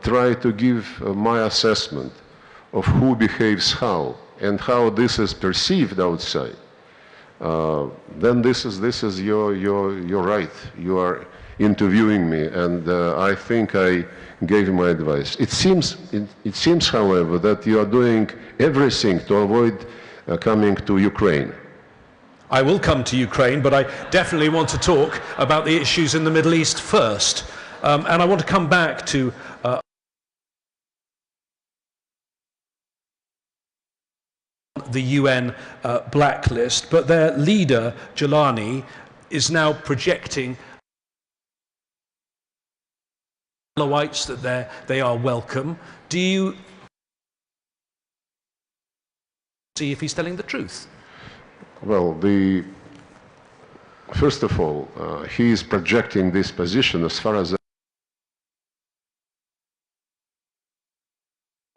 try to give my assessment of who behaves how and how this is perceived outside, then this is your right. You are interviewing me, and I think I gave my advice. It seems, however, that you are doing everything to avoid coming to Ukraine. I will come to Ukraine, but I definitely want to talk about the issues in the Middle East first. And I want to come back to the UN blacklist, but their leader, Jelani, is now projecting Alawites that they are welcome. Do you see if he's telling the truth? Well, first of all, he is projecting this position as far as I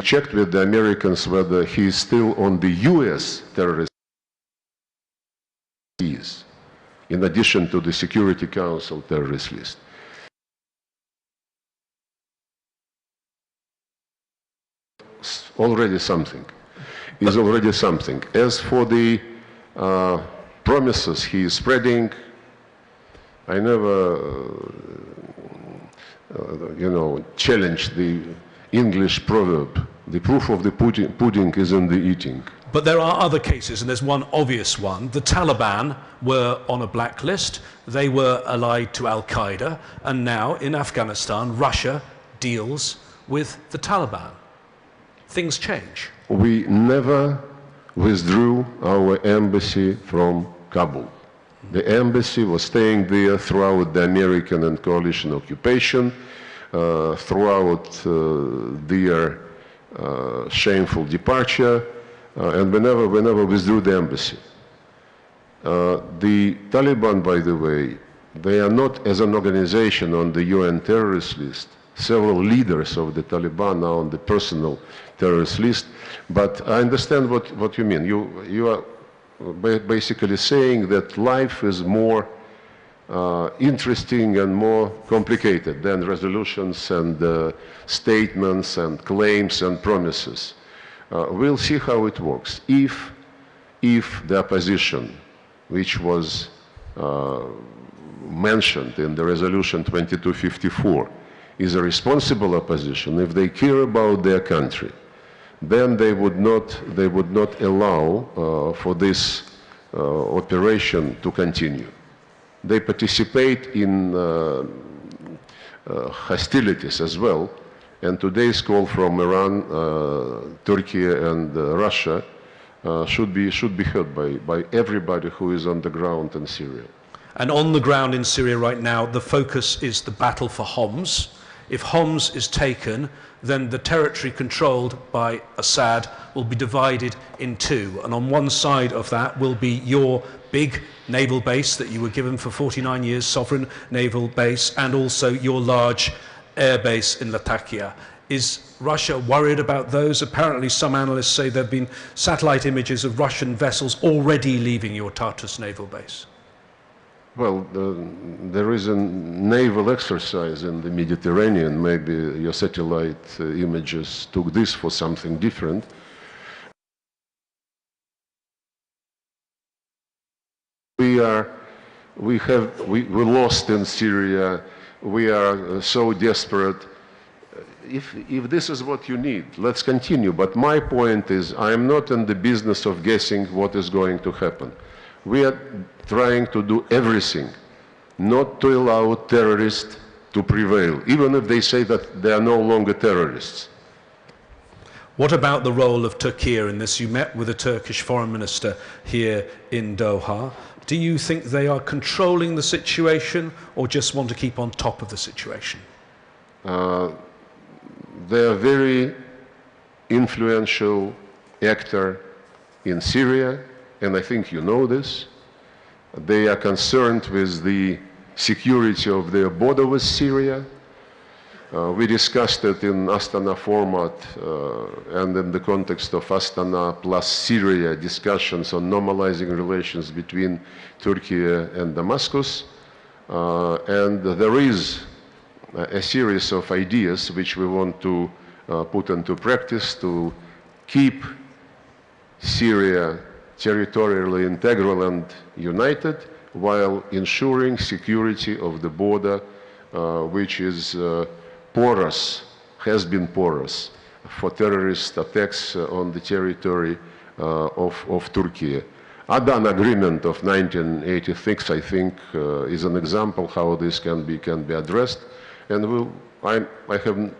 checked with the Americans whether he is still on the US terrorist list, in addition to the Security Council terrorist list. Already something. Is already something. As for the promises he is spreading, I never, challenged the English proverb, the proof of the pudding is in the eating. But there are other cases, and there's one obvious one. The Taliban were on a blacklist. They were allied to Al-Qaeda, and now in Afghanistan, Russia deals with the Taliban. Things change. We never withdrew our embassy from Kabul. The embassy was staying there throughout the American and coalition occupation, throughout their shameful departure, and we never withdrew the embassy. The Taliban, by the way, they are not as an organization on the UN terrorist list. Several leaders of the Taliban are on the personal terrorist list, but I understand what you mean. You are basically saying that life is more interesting and more complicated than resolutions and statements and claims and promises. We'll see how it works. If the opposition, which was mentioned in the resolution 2254, is a responsible opposition, if they care about their country, then they would not allow for this operation to continue. They participate in hostilities as well, and today's call from Iran, Turkey, and Russia should be heard by everybody who is on the ground in Syria. And on the ground in Syria right now, the focus is the battle for Homs. If Homs is taken, then the territory controlled by Assad will be divided in two. And on one side of that will be your big naval base that you were given for 49 years, sovereign naval base, and also your large air base in Latakia. Is Russia worried about those? Apparently some analysts say there have been satellite images of Russian vessels already leaving your Tartus naval base. Well, there is a naval exercise in the Mediterranean. Maybe your satellite images took this for something different. We lost in Syria. We are so desperate. If this is what you need, let's continue. But my point is, I am not in the business of guessing what is going to happen. We are trying to do everything not to allow terrorists to prevail, even if they say that they are no longer terrorists. What about the role of Turkey in this? You met with the Turkish foreign minister here in Doha. Do you think they are controlling the situation or just want to keep on top of the situation? They are very influential actor in Syria, and I think you know this. They are concerned with the security of their border with Syria. We discussed it in Astana format and in the context of Astana plus Syria discussions on normalizing relations between Turkey and Damascus. And there is a series of ideas which we want to put into practice to keep Syria territorially integral and united while ensuring security of the border, which is porous, has been porous for terrorist attacks on the territory of Turkey. Adan Agreement of 1986, I think, is an example how this can be addressed, and I have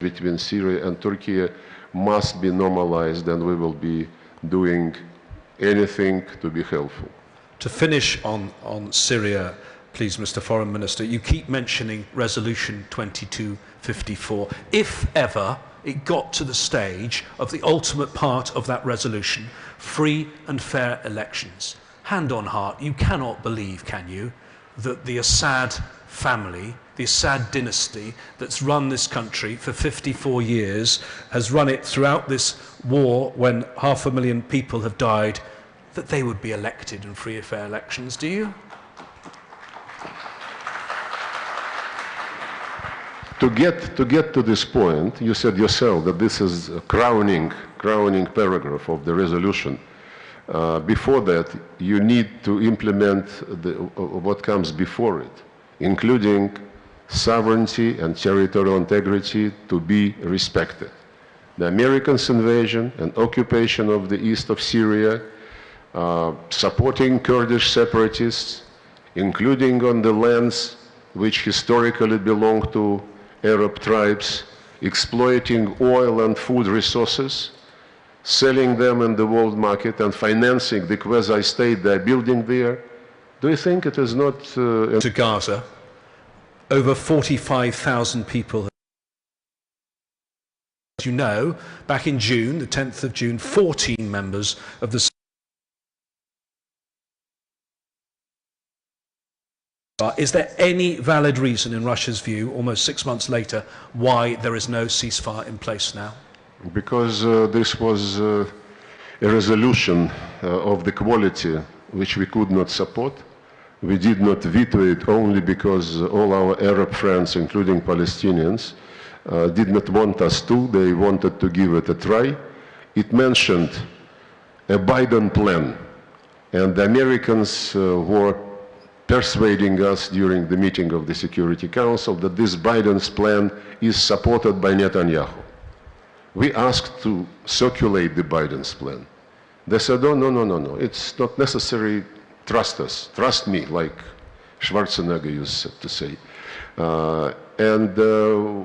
between Syria and Turkey must be normalized, and we will be doing anything to be helpful. To finish on Syria, please, Mr. Foreign Minister, you keep mentioning Resolution 2254. If ever it got to the stage of the ultimate part of that resolution, free and fair elections, hand on heart, you cannot believe, can you, that the Assad family, the Assad dynasty that's run this country for 54 years, has run it throughout this war when 500,000 people have died, that they would be elected in free and fair elections, do you? To get to this point, you said yourself that this is a crowning paragraph of the resolution. Before that, you need to implement what comes before it, including sovereignty and territorial integrity to be respected. The Americans' invasion and occupation of the east of Syria, supporting Kurdish separatists, including on the lands which historically belonged to Arab tribes, exploiting oil and food resources, selling them in the world market and financing the quasi-state they're building there. Do you think it is not... To Gaza, over 45,000 people. As you know, back in June, the 10th of June, 14 members of the... Is there any valid reason, in Russia's view, almost 6 months later, why there is no ceasefire in place now? Because this was a resolution of the quality which we could not support. We did not veto it only because all our Arab friends, including Palestinians, did not want us to. They wanted to give it a try. It mentioned a Biden plan, and the Americans were persuading us during the meeting of the Security Council that this Biden's plan is supported by Netanyahu. We asked to circulate the Biden's plan. They said, oh, no, it's not necessary, trust us, trust me, like Schwarzenegger used to say.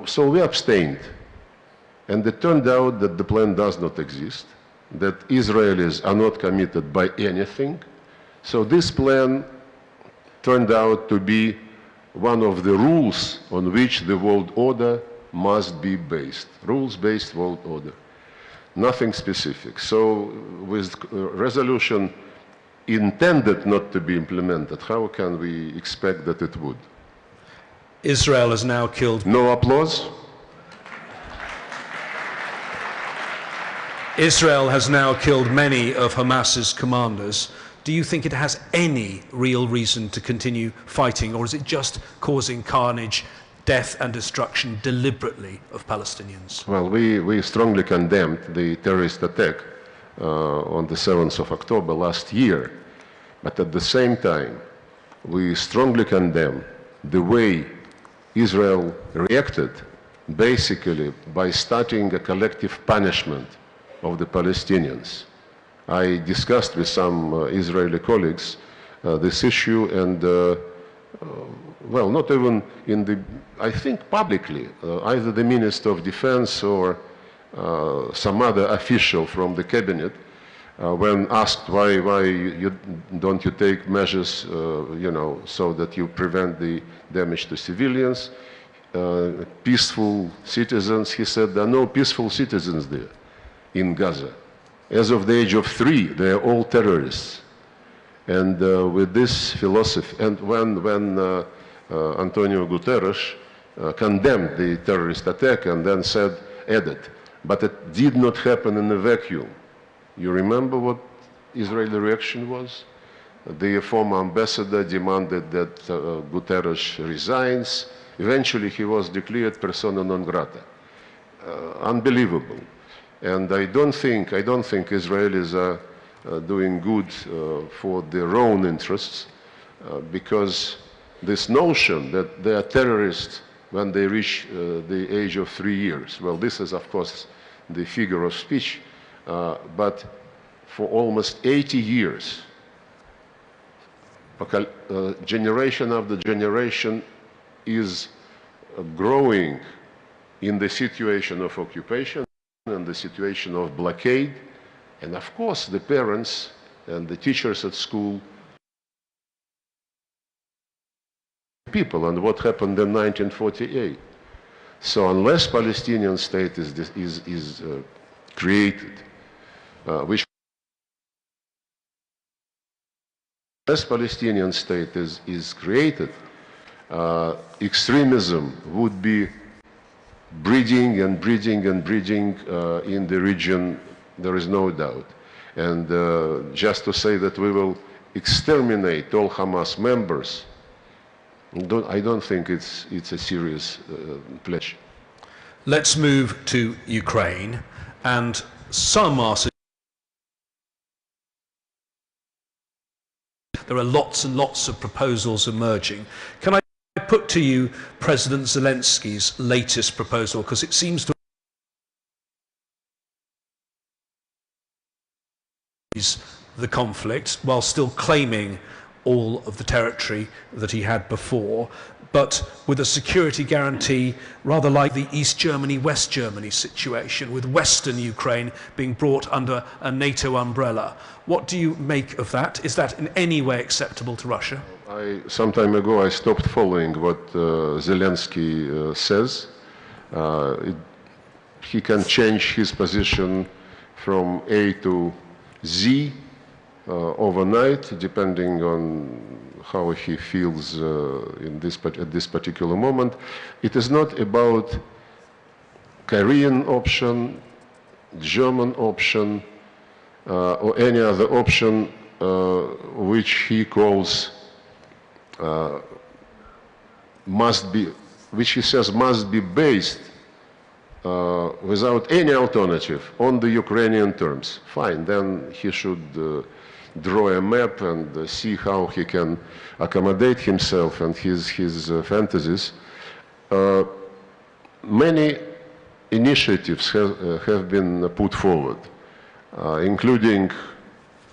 So we abstained. And it turned out that the plan does not exist, that Israelis are not committed by anything. So this plan turned out to be one of the rules on which the world order must be based. Rules-based world order. Nothing specific. So with resolution intended not to be implemented, how can we expect that it would? Israel has now killed... No applause? Israel has now killed many of Hamas's commanders. Do you think it has any real reason to continue fighting, or is it just causing carnage, death and destruction deliberately of Palestinians? Well, we strongly condemned the terrorist attack on the 7th of October last year. But at the same time, we strongly condemn the way Israel reacted, basically by starting a collective punishment of the Palestinians. I discussed with some Israeli colleagues this issue, and well, not even in the, I think publicly, either the Minister of Defense or some other official from the cabinet, when asked why don't you take measures, you know, so that you prevent the damage to civilians, peaceful citizens, he said there are no peaceful citizens there in Gaza. As of the age of 3, they are all terrorists. And with this philosophy, and when Antonio Guterres condemned the terrorist attack and then added, but it did not happen in a vacuum. You remember what Israeli reaction was? The former ambassador demanded that Guterres resigns. Eventually, he was declared persona non grata. Unbelievable. And I don't think Israelis are doing good for their own interests, because this notion that they are terrorists when they reach the age of 3 years, well, this is, of course, the figure of speech, but for almost 80 years, generation after generation is growing in the situation of occupation and the situation of blockade. And of course, the parents and the teachers at school, people, and what happened in 1948. So unless Palestinian state is created, unless Palestinian state is created, extremism would be breeding and breeding and breeding in the region, there is no doubt. And just to say that we will exterminate all Hamas members, I don't think it's a serious pledge. Let's move to Ukraine, and some are there are lots and lots of proposals emerging. Can I put to you President Zelensky's latest proposal, because it seems to ease the conflict while still claiming all of the territory that he had before, but with a security guarantee rather like the East Germany, West Germany situation, with Western Ukraine being brought under a NATO umbrella. What do you make of that? Is that in any way acceptable to Russia? Some time ago I stopped following what Zelensky says. He can change his position from A to Z overnight, depending on how he feels at this particular moment. It is not about Korean option, German option, or any other option which he calls which he says must be based without any alternative on the Ukrainian terms. Fine, then he should draw a map and see how he can accommodate himself and his fantasies. Many initiatives have been put forward, including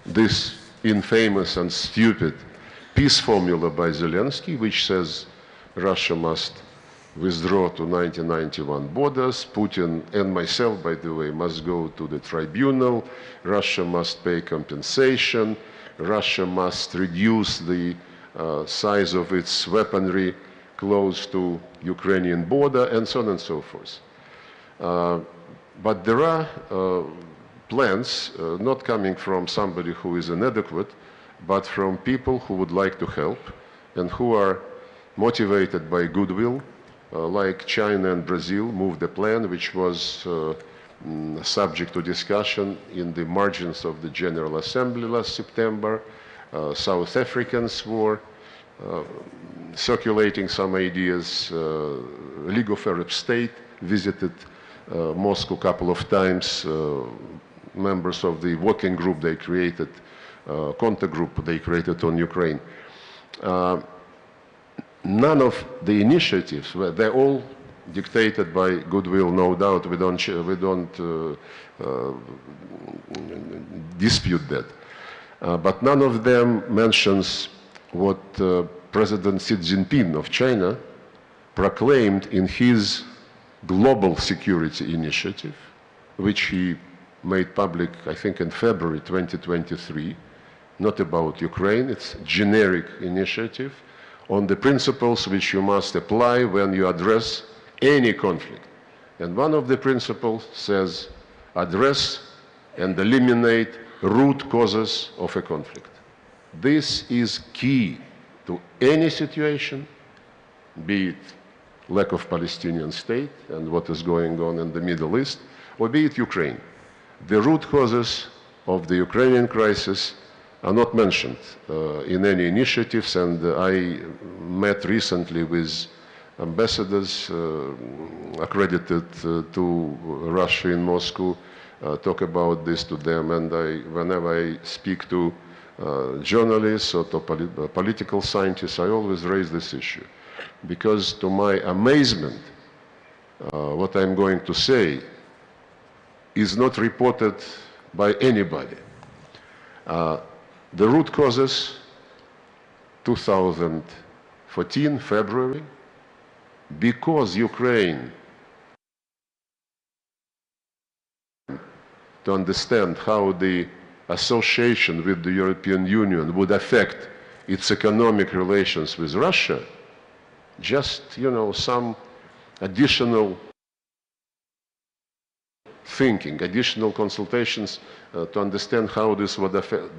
this infamous and stupid peace formula by Zelensky, which says Russia must withdraw to 1991 borders. Putin and myself, by the way, must go to the tribunal. Russia must pay compensation. Russia must reduce the size of its weaponry close to Ukrainian border, and so on and so forth. But there are plans not coming from somebody who is inadequate, but from people who would like to help and who are motivated by goodwill, like China and Brazil moved a plan which was subject to discussion in the margins of the General Assembly last September. South Africans were circulating some ideas. League of Arab States visited Moscow a couple of times. Members of the working group they created, contact group they created on Ukraine. None of the initiatives, they're all dictated by goodwill, no doubt. We don't dispute that. But none of them mentions what President Xi Jinping of China proclaimed in his global security initiative, which he made public, I think, in February 2023, not about Ukraine. It's a generic initiative on the principles which you must apply when you address any conflict. And one of the principles says, address and eliminate root causes of a conflict. This is key to any situation, be it lack of Palestinian state and what is going on in the Middle East, or be it Ukraine. The root causes of the Ukrainian crisis are not mentioned in any initiatives, and I met recently with ambassadors accredited to Russia in Moscow, talk about this to them, and whenever I speak to journalists or to political scientists, I always raise this issue. Because to my amazement, what I'm going to say is not reported by anybody. The root causes, 2014, February, because Ukraine, to understand how the association with the European Union would affect its economic relations with Russia, just, some additional thinking, additional consultations to understand how this would affect.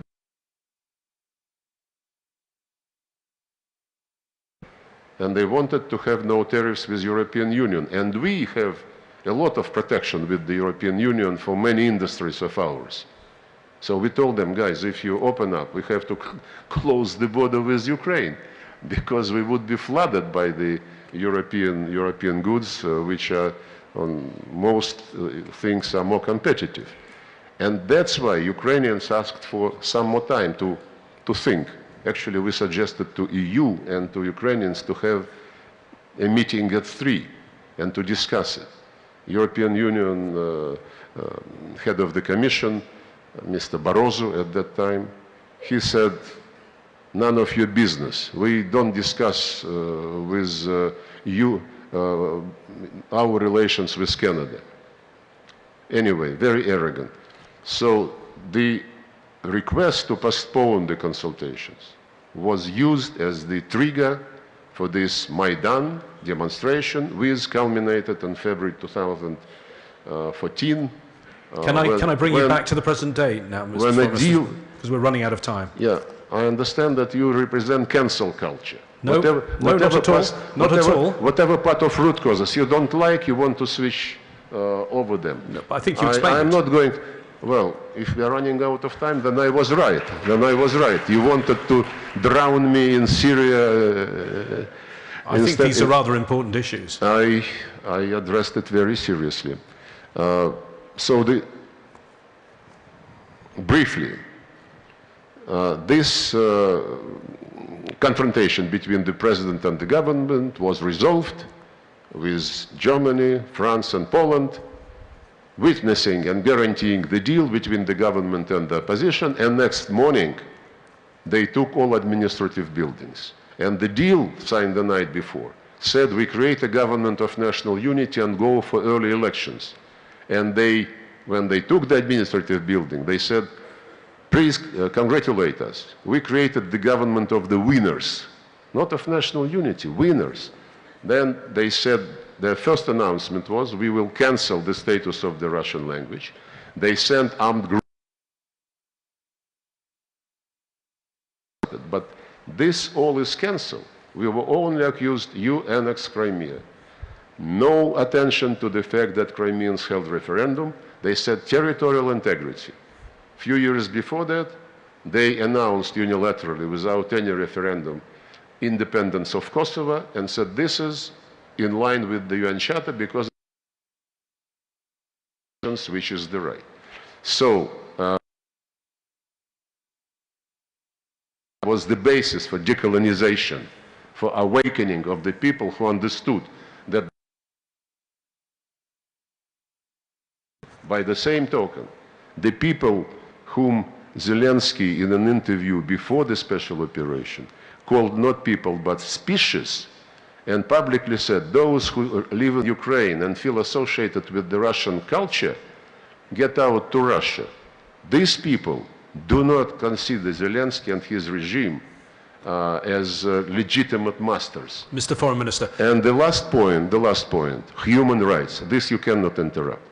And they wanted to have no tariffs with European Union. And we have a lot of protection with the European Union for many industries of ours. So we told them, guys, if you open up, we have to close the border with Ukraine, because we would be flooded by the European goods, which are on most things are more competitive. And that's why Ukrainians asked for some more time to think. Actually, we suggested to EU and to Ukrainians to have a meeting at 3 and to discuss it. European Union head of the Commission, Mr. Barroso at that time, he said, none of your business. We don't discuss with you our relations with Canada. Anyway, very arrogant. So the request to postpone the consultations was used as the trigger for this Maidan demonstration, which culminated in February 2014. Can I bring you back to the present day now, Mr. Forrester, because we're running out of time? Yeah, I understand that you represent cancel culture. No, not at all. Not at all. Whatever part of root causes you don't like, you want to switch over them. No, I think you explained I'm not going. Well, if we are running out of time, then I was right. You wanted to drown me in Syria. I think these are rather important issues. I addressed it very seriously. Briefly, this confrontation between the president and the government was resolved with Germany, France, and Poland witnessing and guaranteeing the deal between the government and the opposition, and next morning they took all administrative buildings. And the deal signed the night before said we create a government of national unity and go for early elections. And when they took the administrative building, they said, please congratulate us. We created the government of the winners, not of national unity, winners. Then they said, their first announcement was, we will cancel the status of the Russian language. They sent armed groups. But this all is cancelled. We were only accused, you annexed Crimea. No attention to the fact that Crimeans held referendum. They said territorial integrity. A few years before that, they announced unilaterally, without any referendum, independence of Kosovo, and said this is in line with the UN Charter because which is the right. So was the basis for decolonization, for awakening of the people who understood that. By the same token, the people whom Zelensky, in an interview before the special operation, called not people but species, and publicly said those who live in Ukraine and feel associated with the Russian culture, get out to Russia. These people do not consider Zelensky and his regime as legitimate masters. Mr. Foreign Minister. And the last point, human rights. This you cannot interrupt.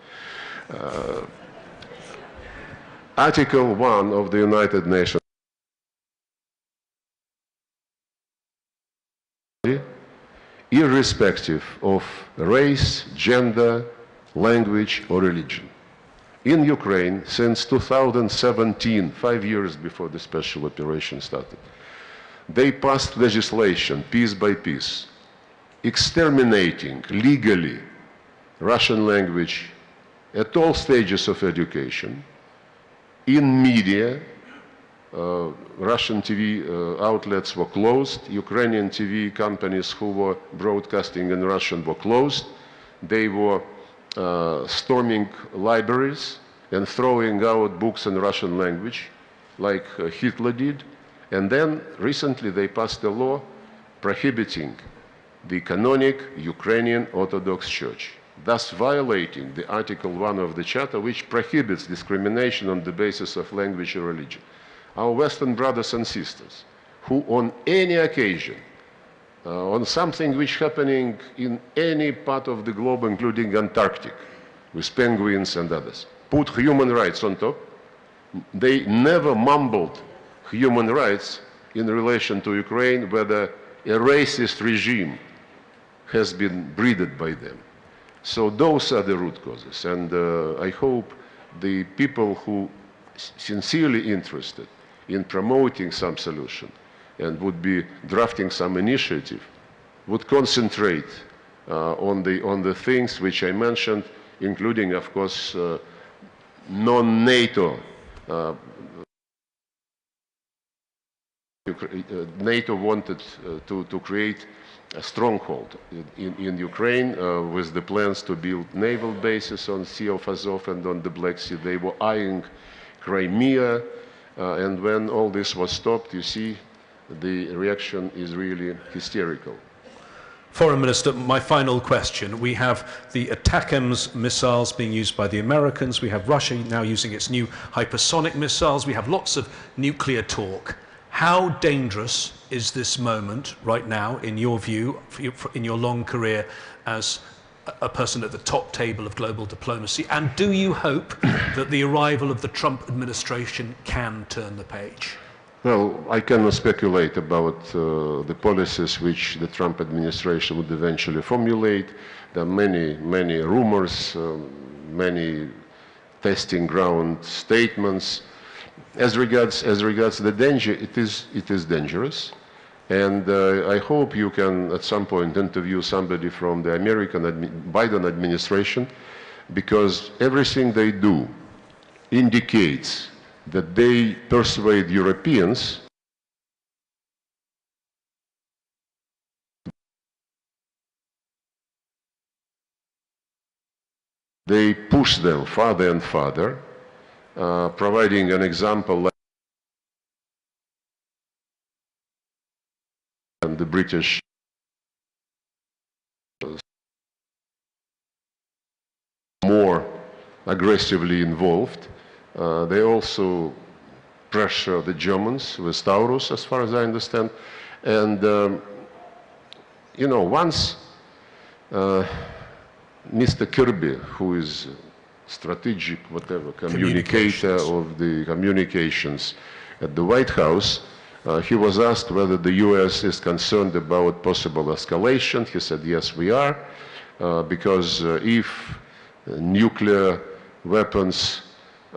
Article 1 of the United Nations irrespective of race, gender, language, or religion. in Ukraine since 2017, 5 years before the special operation started. They passed legislation, piece by piece, exterminating legally Russian language at all stages of education, in media. Russian TV outlets were closed. Ukrainian TV companies who were broadcasting in Russian were closed. They were storming libraries and throwing out books in Russian language, like Hitler did. And then recently they passed a law prohibiting the canonic Ukrainian Orthodox Church, thus violating the Article 1 of the Charter, which prohibits discrimination on the basis of language or religion. Our Western brothers and sisters, who on any occasion, on something which is happening in any part of the globe, including Antarctic, with penguins and others, put human rights on top, they never mumbled human rights in relation to Ukraine, whether a racist regime has been breeded by them. So those are the root causes, and I hope the people who sincerely interested in promoting some solution and would be drafting some initiative would concentrate on the things which I mentioned, including, of course, non-NATO. NATO wanted to create a stronghold in Ukraine with the plans to build naval bases on Sea of Azov and on the Black Sea. They were eyeing Crimea, and when all this was stopped, you see, the reaction is really hysterical. Foreign Minister, my final question. We have the ATACMS missiles being used by the Americans. We have Russia now using its new hypersonic missiles. We have lots of nuclear talk. How dangerous is this moment right now, in your view, in your long career as a person at the top table of global diplomacy? And do you hope that the arrival of the Trump administration can turn the page? Well, I cannot speculate about the policies which the Trump administration would eventually formulate. There are many rumors, many testing ground statements. As regards the danger, it is dangerous, and I hope you can at some point interview somebody from the Biden administration, because everything they do indicates that they persuade Europeans they push them farther and farther, providing an example like the British more aggressively involved. They also pressure the Germans with Taurus, as far as I understand. And, you know, once Mr. Kirby, who is strategic, whatever, communicator of the communications at the White House, he was asked whether the US is concerned about possible escalation. He said, yes, we are, because if nuclear weapons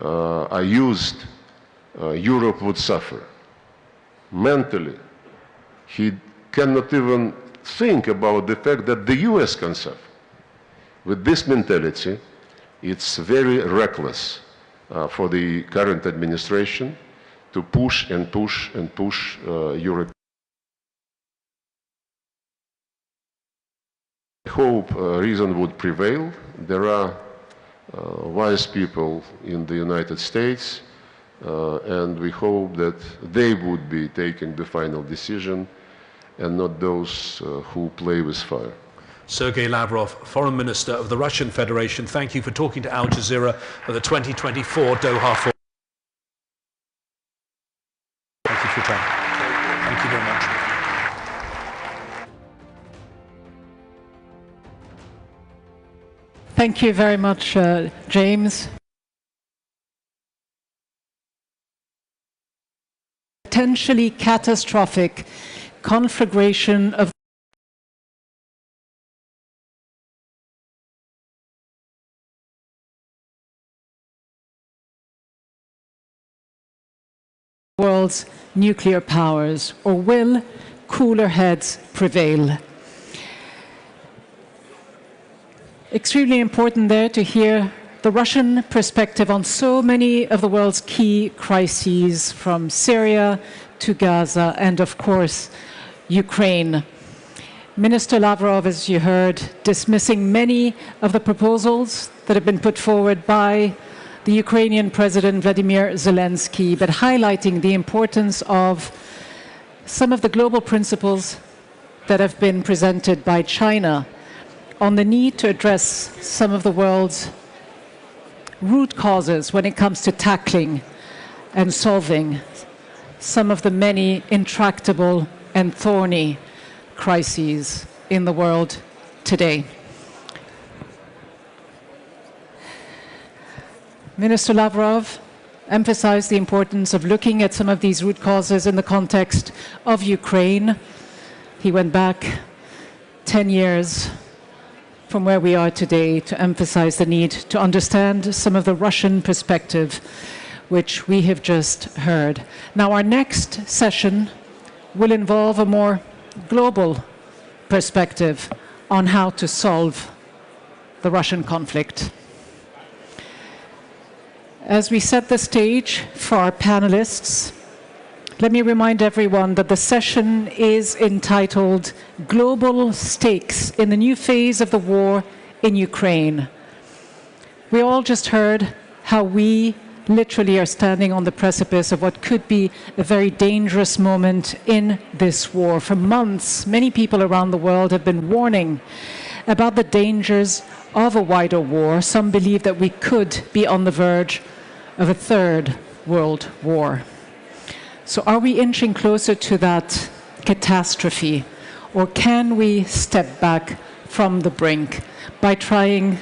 are used, Europe would suffer. Mentally, he cannot even think about the fact that the US can suffer. With this mentality, it's very reckless for the current administration to push and push and push Europe. I hope reason would prevail. There are wise people in the United States, and we hope that they would be taking the final decision and not those who play with fire. Sergei Lavrov, Foreign Minister of the Russian Federation, thank you for talking to Al Jazeera at the 2024 Doha Forum. Thank you for your time. Thank you very much. Thank you very much, James. Potentially catastrophic conflagration of world's nuclear powers, or will cooler heads prevail? Extremely important there to hear the Russian perspective on so many of the world's key crises, from Syria to Gaza and, of course, Ukraine. Minister Lavrov, as you heard, dismissing many of the proposals that have been put forward by the Ukrainian President Vladimir Zelensky, but highlighting the importance of some of the global principles that have been presented by China on the need to address some of the world's root causes when it comes to tackling and solving some of the many intractable and thorny crises in the world today. Minister Lavrov emphasized the importance of looking at some of these root causes in the context of Ukraine. He went back 10 years from where we are today to emphasize the need to understand some of the Russian perspective, which we have just heard. Now, our next session will involve a more global perspective on how to solve the Russian conflict. As we set the stage for our panelists, let me remind everyone that the session is entitled Global Stakes in the New Phase of the War in Ukraine. We all just heard how we literally are standing on the precipice of what could be a very dangerous moment in this war. For months, many people around the world have been warning about the dangers of a wider war. Some believe that we could be on the verge of a third world war. So are we inching closer to that catastrophe, or can we step back from the brink by trying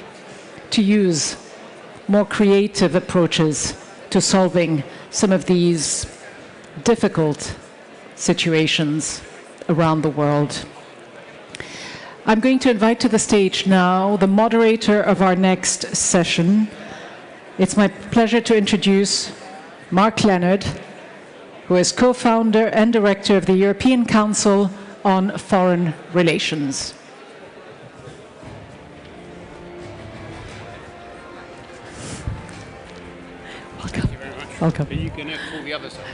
to use more creative approaches to solving some of these difficult situations around the world? I'm going to invite to the stage now the moderator of our next session. It's my pleasure to introduce Mark Leonard, who is co-founder and director of the European Council on Foreign Relations. Welcome. Thank you very much. Welcome. Are you going to call the other side?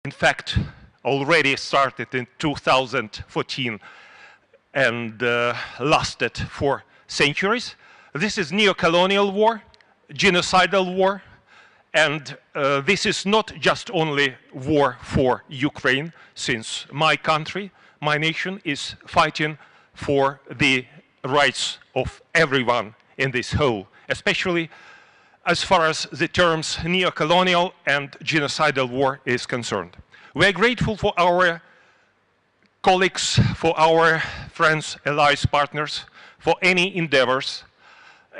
in fact, already started in 2014 and lasted for centuries. This is neo-colonial war, genocidal war, and this is not just only war for Ukraine, since my country, my nation, is fighting for the rights of everyone in this whole, especially as far as the terms neo-colonial and genocidal war is concerned. We are grateful for our colleagues, for our friends, allies, partners, for any endeavors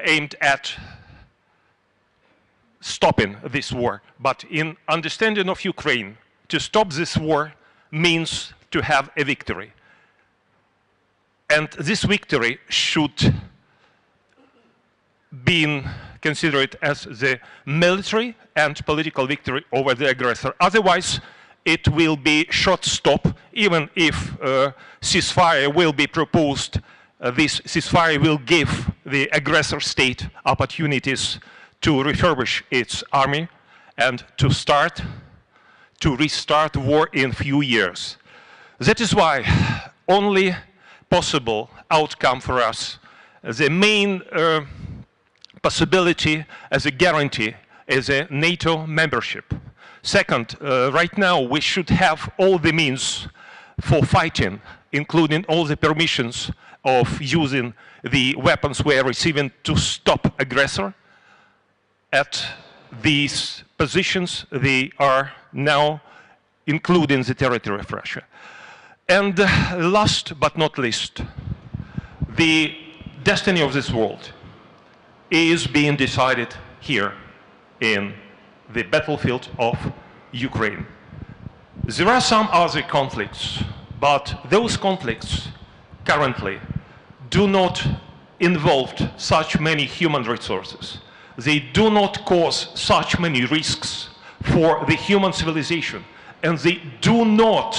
aimed at stopping this war. But in understanding of Ukraine, to stop this war means to have a victory. And this victory should be considered as the military and political victory over the aggressor. Otherwise, it will be short stop, even if ceasefire will be proposed. This ceasefire will give the aggressor state opportunities to refurbish its army and to restart war in few years. That is why only possible outcome for us, the main possibility as a guarantee is a NATO membership. Second, right now we should have all the means for fighting, including all the permissions of using the weapons we are receiving to stop aggressor. At these positions, they are now including the territory of Russia. And last but not least, the destiny of this world is being decided here in the battlefield of Ukraine. There are some other conflicts, but those conflicts currently do not involve such many human resources. They do not cause such many risks for the human civilization, and they do not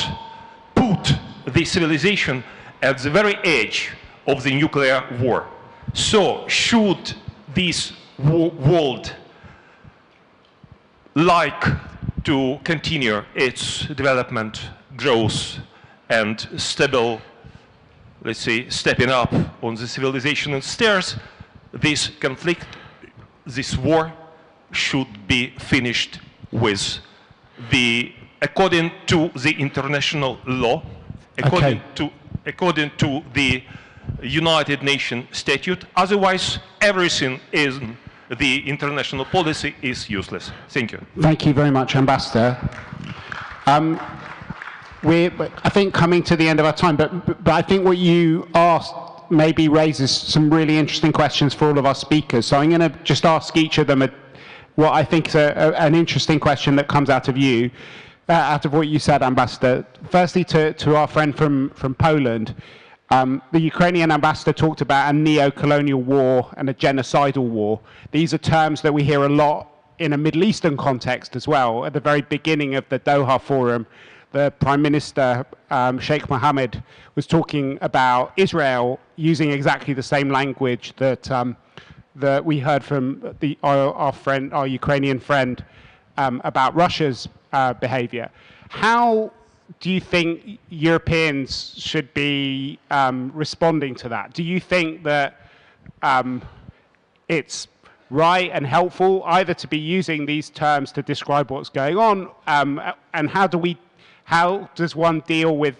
put the civilization at the very edge of the nuclear war. So, should this world like to continue its development, growth, and stable, let's say, stepping up on the civilization stairs, this conflict, this war should be finished with according to the international law, according to the United Nations statute. Otherwise, everything in the international policy is useless. Thank you. Thank you very much, Ambassador. We're, I think, coming to the end of our time, but I think what you asked maybe raises some really interesting questions for all of our speakers. So I'm going to just ask each of them what I think is an interesting question that comes out of you, out of what you said, Ambassador. Firstly, to our friend from Poland, the Ukrainian ambassador talked about a neo-colonial war and a genocidal war. These are terms that we hear a lot in a Middle Eastern context as well. At the very beginning of the Doha Forum, the Prime Minister, Sheikh Mohammed, was talking about Israel using exactly the same language that we heard from our Ukrainian friend about Russia's behavior. How do you think Europeans should be responding to that? Do you think that it's right and helpful either to be using these terms to describe what's going on, and how does one deal with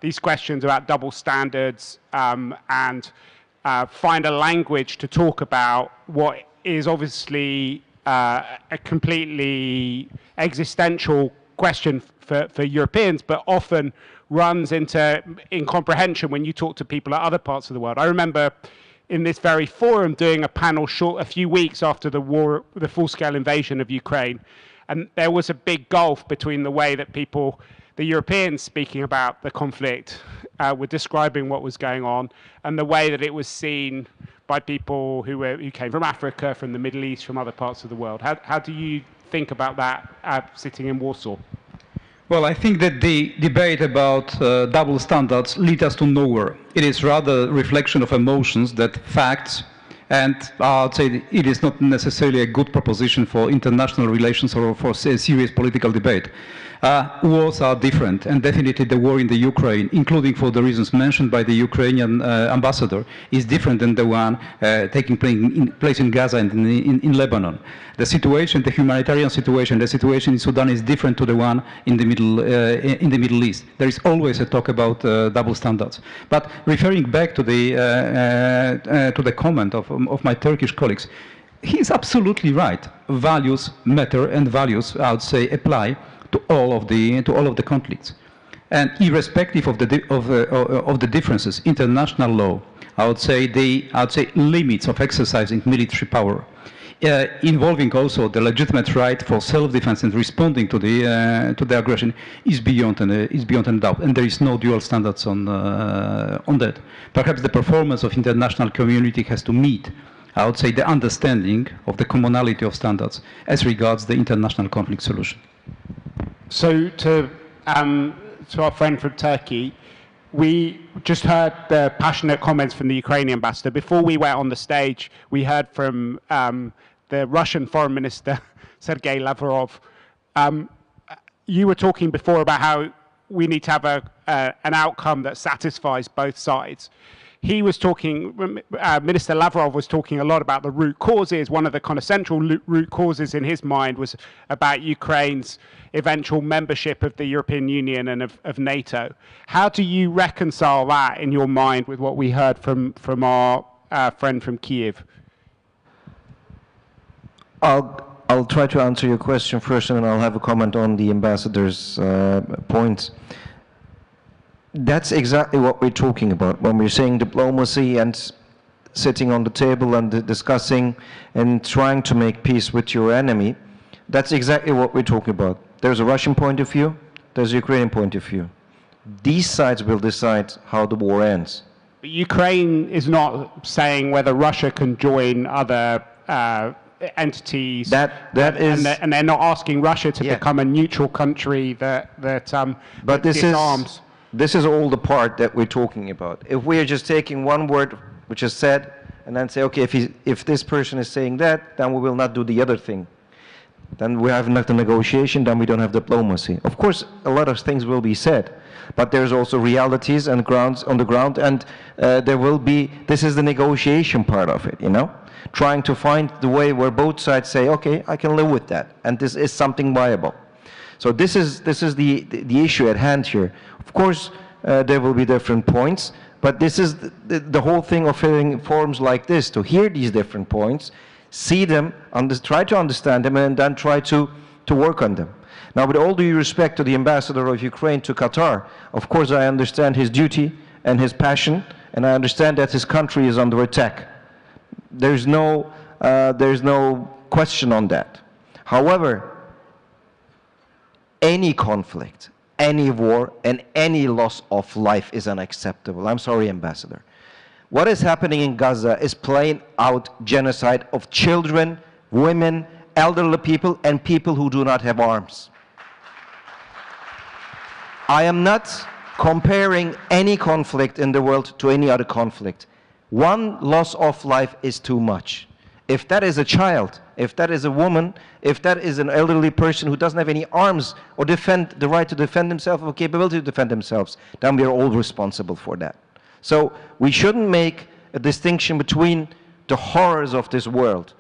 these questions about double standards and find a language to talk about what is obviously a completely existential question for Europeans, but often runs into incomprehension when you talk to people at other parts of the world. I remember in this very forum doing a panel a few weeks after the full-scale invasion of Ukraine, and there was a big gulf between the way that the Europeans speaking about the conflict were describing what was going on, and the way that it was seen by people who came from Africa, from the Middle East, from other parts of the world. How do you think about that sitting in Warsaw? Well, I think that the debate about double standards leads us to nowhere. It is rather a reflection of emotions that facts And I'd say it is not necessarily a good proposition for international relations or for a serious political debate. Wars are different, and definitely the war in the Ukraine, including for the reasons mentioned by the Ukrainian ambassador, is different than the one taking place in Gaza and in Lebanon. The situation, the humanitarian situation, the situation in Sudan is different to the one in the Middle East. There is always a talk about double standards. But referring back to the comment of my Turkish colleagues, he is absolutely right. Values matter, and values, I would say, apply to all of the conflicts, and irrespective of the differences, international law, I would say limits of exercising military power, involving also the legitimate right for self-defense and responding to the aggression, is beyond a doubt, and there is no dual standards on that. Perhaps the performance of international community has to meet, I would say, the understanding of the commonality of standards as regards the international conflict solution. So to our friend from Turkey, we just heard the passionate comments from the Ukrainian ambassador. Before we went on the stage, we heard from the Russian Foreign Minister, Sergei Lavrov. You were talking before about how we need to have an outcome that satisfies both sides. He was talking, Minister Lavrov was talking a lot about the root causes. One of the kind of central root causes in his mind was about Ukraine's eventual membership of the European Union and of NATO. How do you reconcile that in your mind with what we heard from our friend from Kiev? I'll try to answer your question first, and then I'll have a comment on the ambassador's points. That's exactly what we're talking about when we're saying diplomacy and sitting on the table and discussing and trying to make peace with your enemy. That's exactly what we're talking about. There's a Russian point of view, there's a Ukrainian point of view. These sides will decide how the war ends. But Ukraine is not saying whether Russia can join other entities, that is, and they're not asking Russia to become a neutral country that disarms. This is all the part that we're talking about. If we are just taking one word which is said and then say, okay, if this person is saying that, then we will not do the other thing. Then we have not the negotiation, then we don't have diplomacy. Of course, a lot of things will be said, but there's also realities and grounds on the ground, and there will be, this is the negotiation part of it, you know? Trying to find the way where both sides say, okay, I can live with that, and this is something viable. So this is the issue at hand here. Of course, there will be different points, but this is the whole thing of having forums like this, to hear these different points, see them, try to understand them, and then try to work on them. Now, with all due respect to the ambassador of Ukraine to Qatar, of course I understand his duty and his passion, and I understand that his country is under attack. There's no question on that. However, any conflict, any war, and any loss of life is unacceptable. I'm sorry, Ambassador. What is happening in Gaza is plain out genocide of children, women, elderly people, and people who do not have arms. I am not comparing any conflict in the world to any other conflict. One loss of life is too much. If that is a child, if that is a woman, if that is an elderly person who doesn't have any arms or the right to defend themselves or capability to defend themselves, then we are all responsible for that. So we shouldn't make a distinction between the horrors of this world.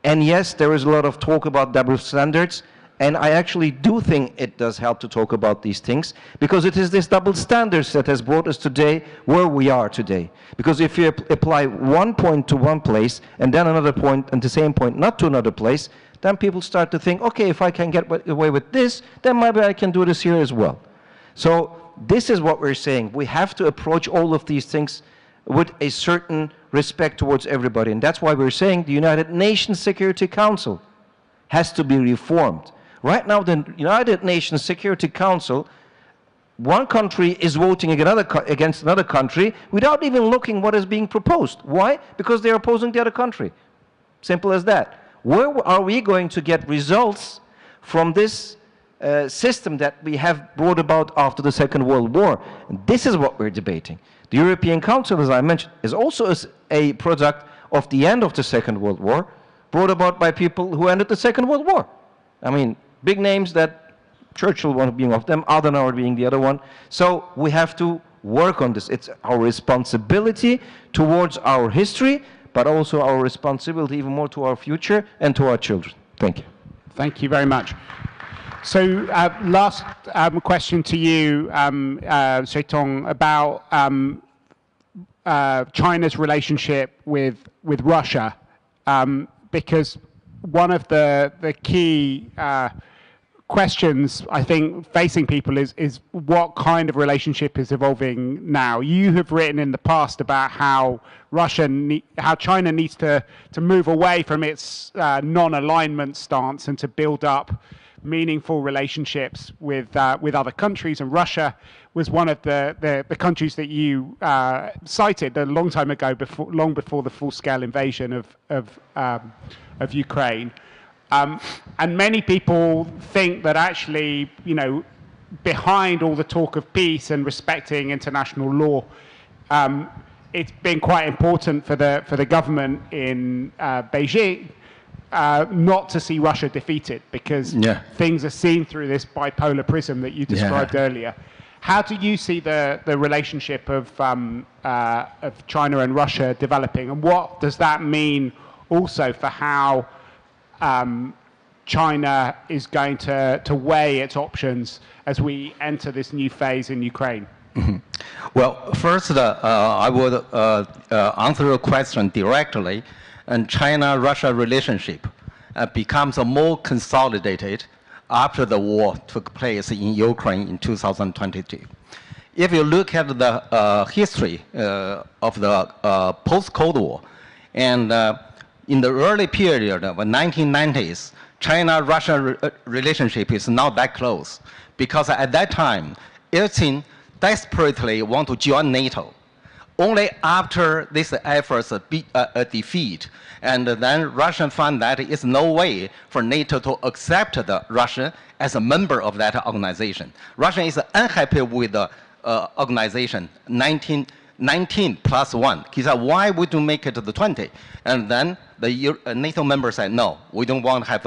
And yes, there is a lot of talk about double standards, and I actually do think it does help to talk about these things, because it is this double standards that has brought us today where we are today. Because if you apply one point to one place and then another point and the same point not to another place, then people start to think, okay, if I can get away with this, then maybe I can do this here as well. So this is what we're saying. We have to approach all of these things with a certain respect towards everybody. And that's why we're saying the United Nations Security Council has to be reformed. Right now, the United Nations Security Council, one country is voting against another country without even looking what is being proposed. Why? Because they're opposing the other country. Simple as that. Where are we going to get results from this system that we have brought about after the Second World War? And this is what we're debating. The European Council, as I mentioned, is also a product of the end of the Second World War, brought about by people who ended the Second World War. I mean, big names that Churchill one being of them, Adenauer being the other one. So we have to work on this. It's our responsibility towards our history, but also our responsibility even more to our future and to our children. Thank you. Thank you very much. So last question to you, Zheitong, about China's relationship with Russia, because one of the key questions I think facing people is what kind of relationship is evolving now. You have written in the past about how China needs to move away from its non-alignment stance and to build up meaningful relationships with other countries, and Russia was one of the countries that you cited a long time ago, long before the full-scale invasion of Ukraine. And many people think that actually, you know, behind all the talk of peace and respecting international law, it's been quite important for the government in Beijing not to see Russia defeated, because things are seen through this bipolar prism that you described earlier. How do you see the relationship of China and Russia developing, and what does that mean also for how China is going to weigh its options as we enter this new phase in Ukraine? Mm-hmm. Well, first, I would answer your question directly. And China-Russia relationship becomes more consolidated after the war took place in Ukraine in 2022. If you look at the history of the post-Cold War, and in the early period of the 1990s, China-Russia relationship is not that close, because at that time, Yeltsin desperately want to join NATO. Only after this efforts defeat, and then Russia found that it's no way for NATO to accept the Russia as a member of that organization. Russia is unhappy with the organization 19 plus 1. He said, why would you make it to the 20? And then the NATO members said, no, we don't want to have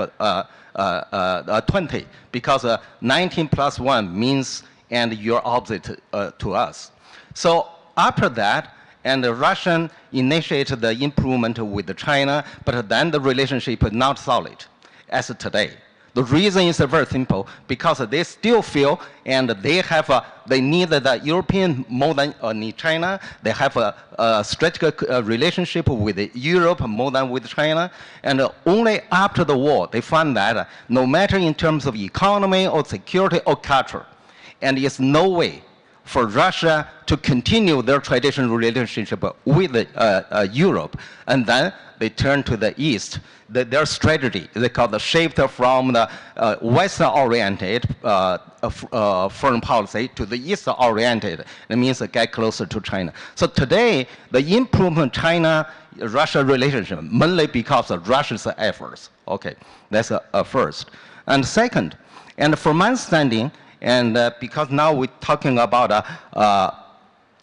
a 20, because 19 plus 1 means, and you're opposite to us. So after that, and the Russian initiated the improvement with China, but then the relationship is not solid as today. The reason is very simple, because they still feel, and they need the European more than need China. They have a strategic relationship with Europe more than with China. And only after the war, they find that no matter in terms of economy or security or culture, and it's no way for Russia to continue their traditional relationship with Europe, and then they turn to the East. Their strategy, they call the shift from the Western-oriented foreign policy to the East-oriented. It means get closer to China. So today, the improvement China-Russia relationship, mainly because of Russia's efforts. Okay, that's a first. And second, and from my understanding, and because now we're talking about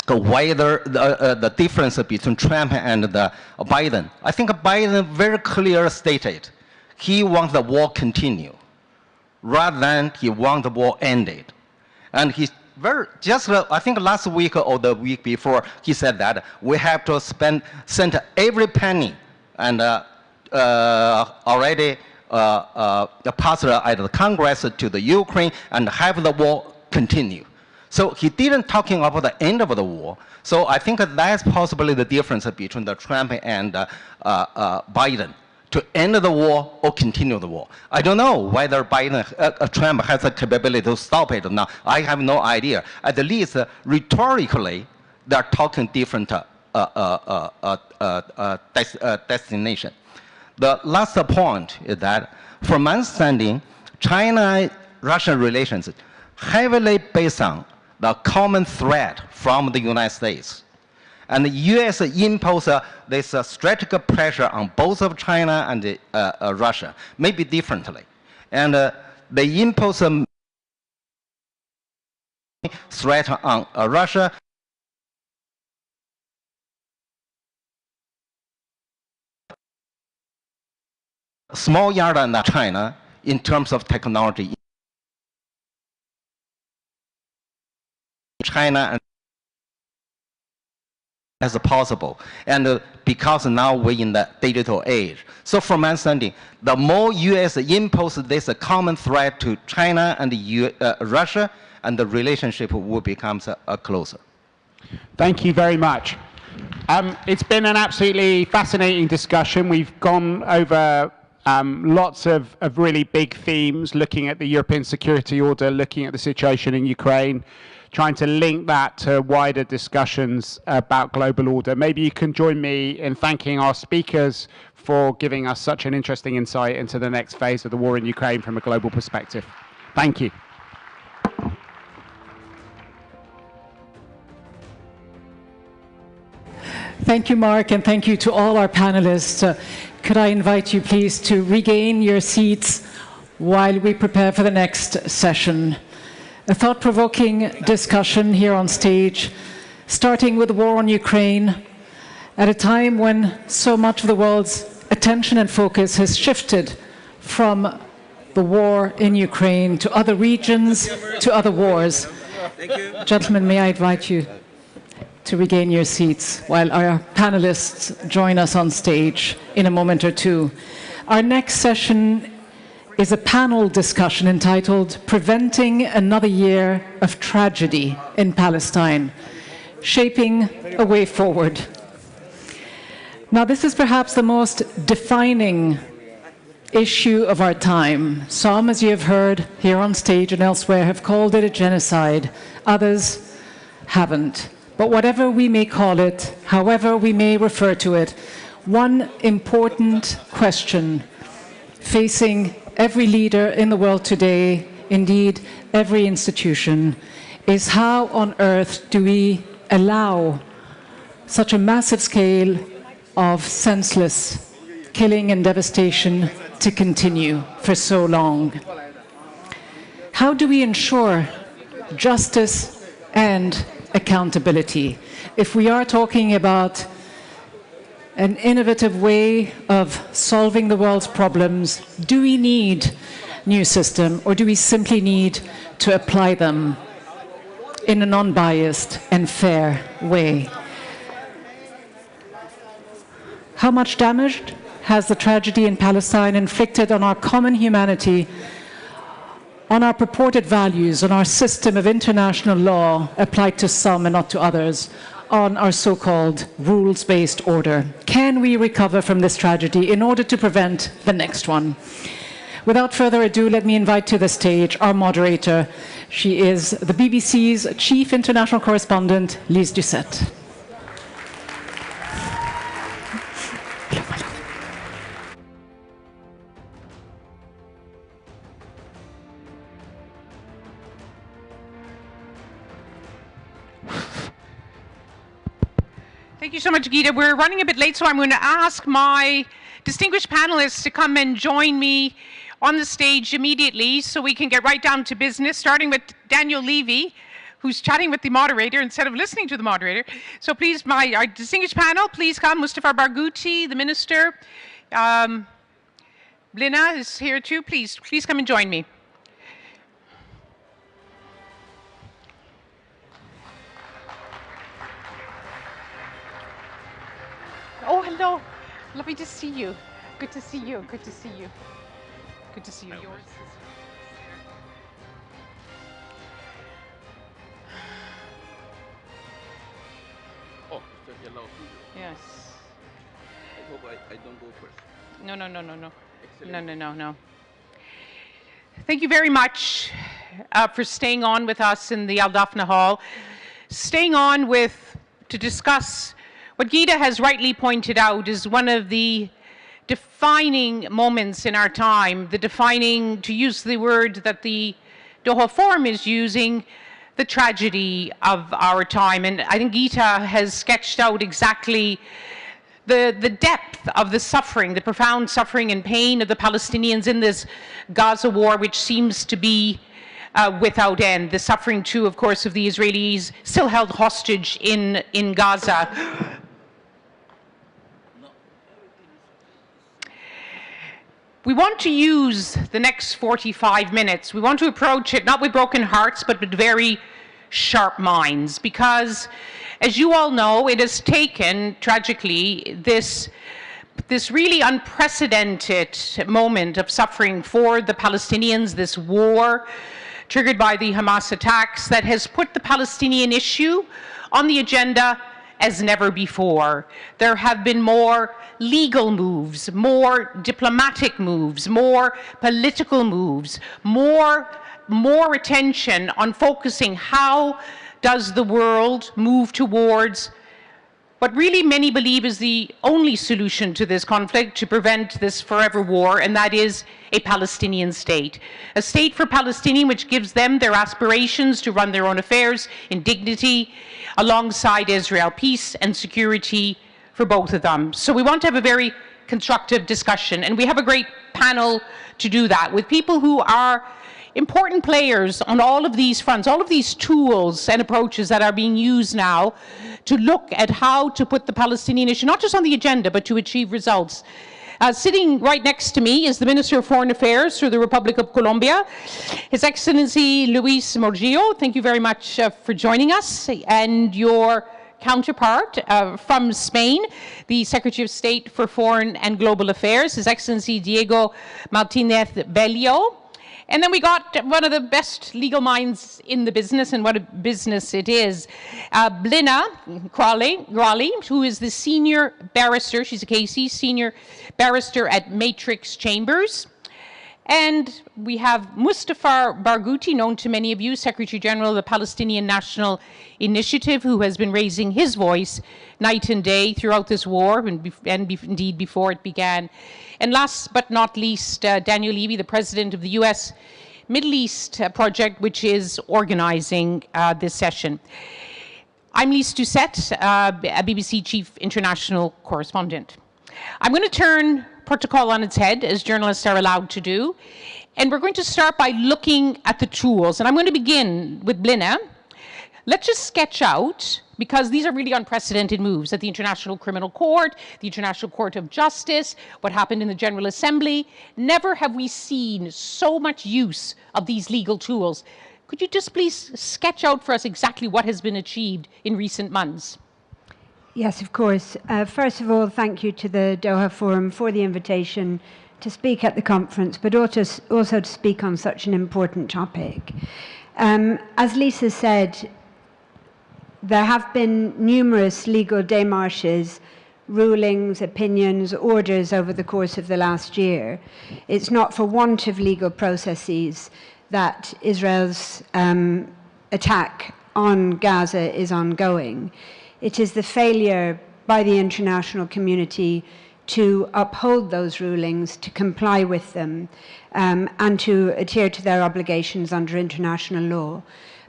whether the difference between Trump and Biden, I think Biden very clearly stated he wants the war continue rather than he wants the war ended. And he I think last week or the week before, he said that we have to send every penny, and already passed at the Congress to the Ukraine and have the war continue. So he didn't talking about the end of the war. So I think that's possibly the difference between the Trump and Biden, to end the war or continue the war. I don't know whether Trump has the capability to stop it or not. I have no idea. At least rhetorically, they're talking different destination. The last point is that, from my understanding, China-Russia relations heavily based on the common threat from the United States. And the U.S. impose this strategic pressure on both of China and Russia, maybe differently. And they impose a threat on Russia smaller than China in terms of technology. China and as possible, and because now we're in the digital age. So from my understanding, the more U.S. imposes this common threat to China and Russia, and the relationship will become closer. Thank you very much. It's been an absolutely fascinating discussion. We've gone over lots of really big themes, looking at the European security order, looking at the situation in Ukraine, trying to link that to wider discussions about global order. Maybe you can join me in thanking our speakers for giving us such an interesting insight into the next phase of the war in Ukraine from a global perspective. Thank you. Thank you, Mark, and thank you to all our panelists. Could I invite you, please, to regain your seats while we prepare for the next session? A thought-provoking discussion here on stage, starting with the war on Ukraine, at a time when so much of the world's attention and focus has shifted from the war in Ukraine to other regions, to other wars. Thank you. Gentlemen, may I invite you to regain your seats while our panelists join us on stage in a moment or two. Our next session is a panel discussion entitled Preventing Another Year of Tragedy in Palestine, Shaping a Way Forward. Now, this is perhaps the most defining issue of our time. Some, as you have heard here on stage and elsewhere, have called it a genocide. Others haven't. But whatever we may call it, however we may refer to it, one important question facing every leader in the world today, indeed every institution, is how on earth do we allow such a massive scale of senseless killing and devastation to continue for so long? How do we ensure justice and accountability? If we are talking about an innovative way of solving the world's problems, do we need new system, or do we simply need to apply them in a non-biased and fair way? How much damage has the tragedy in Palestine inflicted on our common humanity, on our purported values, on our system of international law applied to some and not to others, on our so-called rules-based order? Can we recover from this tragedy in order to prevent the next one? Without further ado, let me invite to the stage our moderator. She is the BBC's Chief International Correspondent, Lise Doucette. Thank you so much, Gita. We're running a bit late, so I'm going to ask my distinguished panelists to come and join me on the stage immediately so we can get right down to business, starting with Daniel Levy, who's chatting with the moderator instead of listening to the moderator. So please, our distinguished panel, please come. Mustafa Barghouti, the minister. Blina is here too. Please come and join me. Oh, hello. Lovely to see you. Good to see you. Good to see you. Good to see you. Yours is Oh, so you're allowed to. yes. I hope I don't go first. No. Excellent. No. Thank you very much for staying on with us in the Al Dafna Hall. Staying on to discuss what Gita has rightly pointed out is one of the defining moments in our time, to use the word that the Doha Forum is using, the tragedy of our time. And I think Gita has sketched out exactly the depth of the suffering, the profound suffering and pain of the Palestinians in this Gaza war, which seems to be without end. The suffering, too, of course, of the Israelis still held hostage in Gaza. We want to use the next 45 minutes. We want to approach it not with broken hearts, but with very sharp minds, because, as you all know, it has taken, tragically, this really unprecedented moment of suffering for the Palestinians, this war triggered by the Hamas attacks, that has put the Palestinian issue on the agenda as never before. There have been more legal moves, more diplomatic moves, more political moves, more attention on focusing how does the world move towards what really many believe is the only solution to this conflict, to prevent this forever war, and that is a Palestinian state. A state for Palestinians which gives them their aspirations to run their own affairs in dignity alongside Israel, peace and security for both of them. So we want to have a very constructive discussion, and we have a great panel to do that with people who are important players on all of these fronts, all of these tools and approaches that are being used now to look at how to put the Palestinian issue not just on the agenda, but to achieve results. Sitting right next to me is the Minister of Foreign Affairs for the Republic of Colombia, His Excellency Luis Morgillo. Thank you very much for joining us. And your counterpart from Spain, the Secretary of State for Foreign and Global Affairs, His Excellency Diego Martinez Bello. And then we got one of the best legal minds in the business, and what a business it is, Blinna Grawley, who is the senior barrister, she's a KC, senior barrister at Matrix Chambers. And we have Mustafa Barghouti, known to many of you, Secretary General of the Palestinian National Initiative, who has been raising his voice night and day throughout this war, and indeed before it began. And last but not least, Daniel Levy, the president of the U.S. Middle East Project, which is organizing this session. I'm Lise Doucette, a BBC Chief International Correspondent. I'm going to turn protocol on its head, as journalists are allowed to do, and we're going to start by looking at the tools. And I'm going to begin with Blinna. Let's just sketch out, because these are really unprecedented moves at the International Criminal Court, the International Court of Justice, what happened in the General Assembly. Never have we seen so much use of these legal tools. Could you just please sketch out for us exactly what has been achieved in recent months? Yes, of course. First of all, thank you to the Doha Forum for the invitation to speak at the conference, but also to speak on such an important topic. As Lisa said, there have been numerous legal démarches, rulings, opinions, orders over the course of the last year. It's not for want of legal processes that Israel's attack on Gaza is ongoing. It is the failure by the international community to uphold those rulings, to comply with them, and to adhere to their obligations under international law.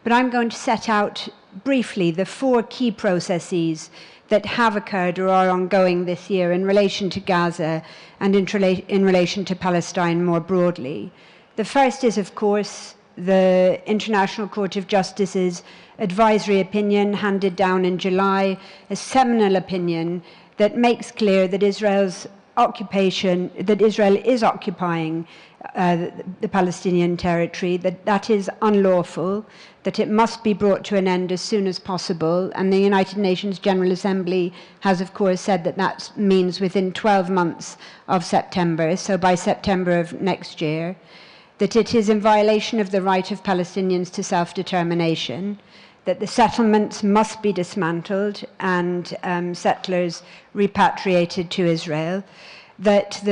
But I'm going to set out briefly the 4 key processes that have occurred or are ongoing this year in relation to Gaza and in relation to Palestine more broadly. The first is, of course, the International Court of Justice's advisory opinion handed down in July, a seminal opinion that makes clear that Israel is occupying the Palestinian territory, that is unlawful, that it must be brought to an end as soon as possible. And the United Nations General Assembly has, of course, said that that means within 12 months of September, so by September of next year, that it is in violation of the right of Palestinians to self-determination, that the settlements must be dismantled and settlers repatriated to Israel, that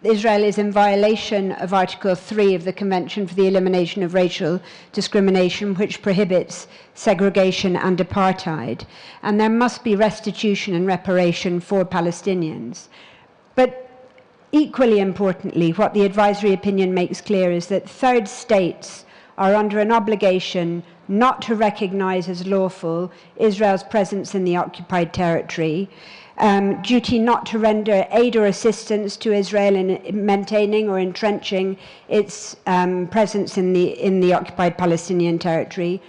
Israel is in violation of Article 3 of the Convention for the Elimination of Racial Discrimination, which prohibits segregation and apartheid, and there must be restitution and reparation for Palestinians. But equally importantly, what the advisory opinion makes clear is that third states are under an obligation not to recognize as lawful Israel's presence in the occupied territory, duty not to render aid or assistance to Israel in maintaining or entrenching its presence in the occupied Palestinian territory,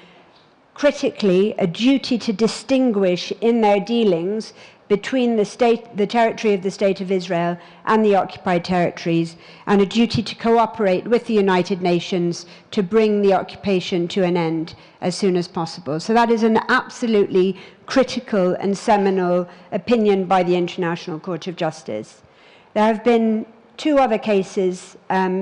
critically, a duty to distinguish in their dealings between the territory of the State of Israel and the occupied territories, and a duty to cooperate with the United Nations to bring the occupation to an end as soon as possible. So that is an absolutely critical and seminal opinion by the International Court of Justice. There have been 2 other cases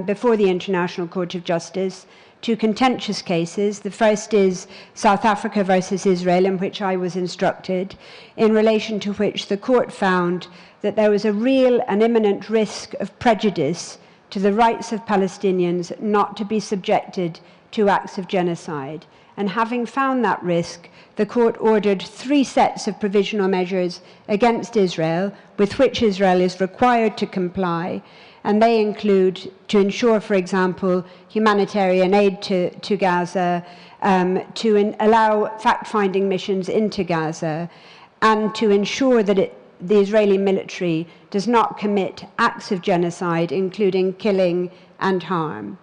before the International Court of Justice, 2 contentious cases. The first is South Africa versus Israel, in which I was instructed, in relation to which the court found that there was a real and imminent risk of prejudice to the rights of Palestinians not to be subjected to acts of genocide. And having found that risk, the court ordered 3 sets of provisional measures against Israel, with which Israel is required to comply. And they include to ensure, for example, humanitarian aid to Gaza, to allow fact-finding missions into Gaza, and to ensure that the Israeli military does not commit acts of genocide, including killing and harm.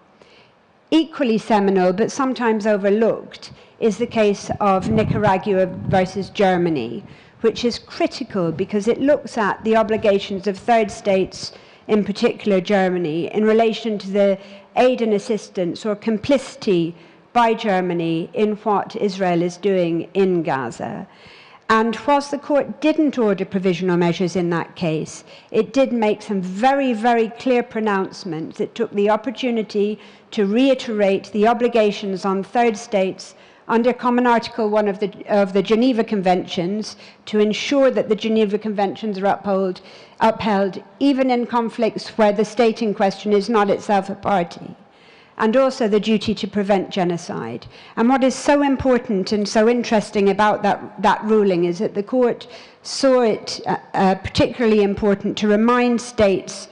Equally seminal, but sometimes overlooked, is the case of Nicaragua versus Germany, which is critical because it looks at the obligations of third states, in particular Germany, in relation to the aid and assistance or complicity by Germany in what Israel is doing in Gaza. And whilst the court didn't order provisional measures in that case, it did make some very, very clear pronouncements. It took the opportunity to reiterate the obligations on third states under Common Article 1 of the Geneva Conventions to ensure that the Geneva Conventions are upheld even in conflicts where the state in question is not itself a party, and also the duty to prevent genocide. And what is so important and so interesting about that ruling is that the court saw it particularly important to remind states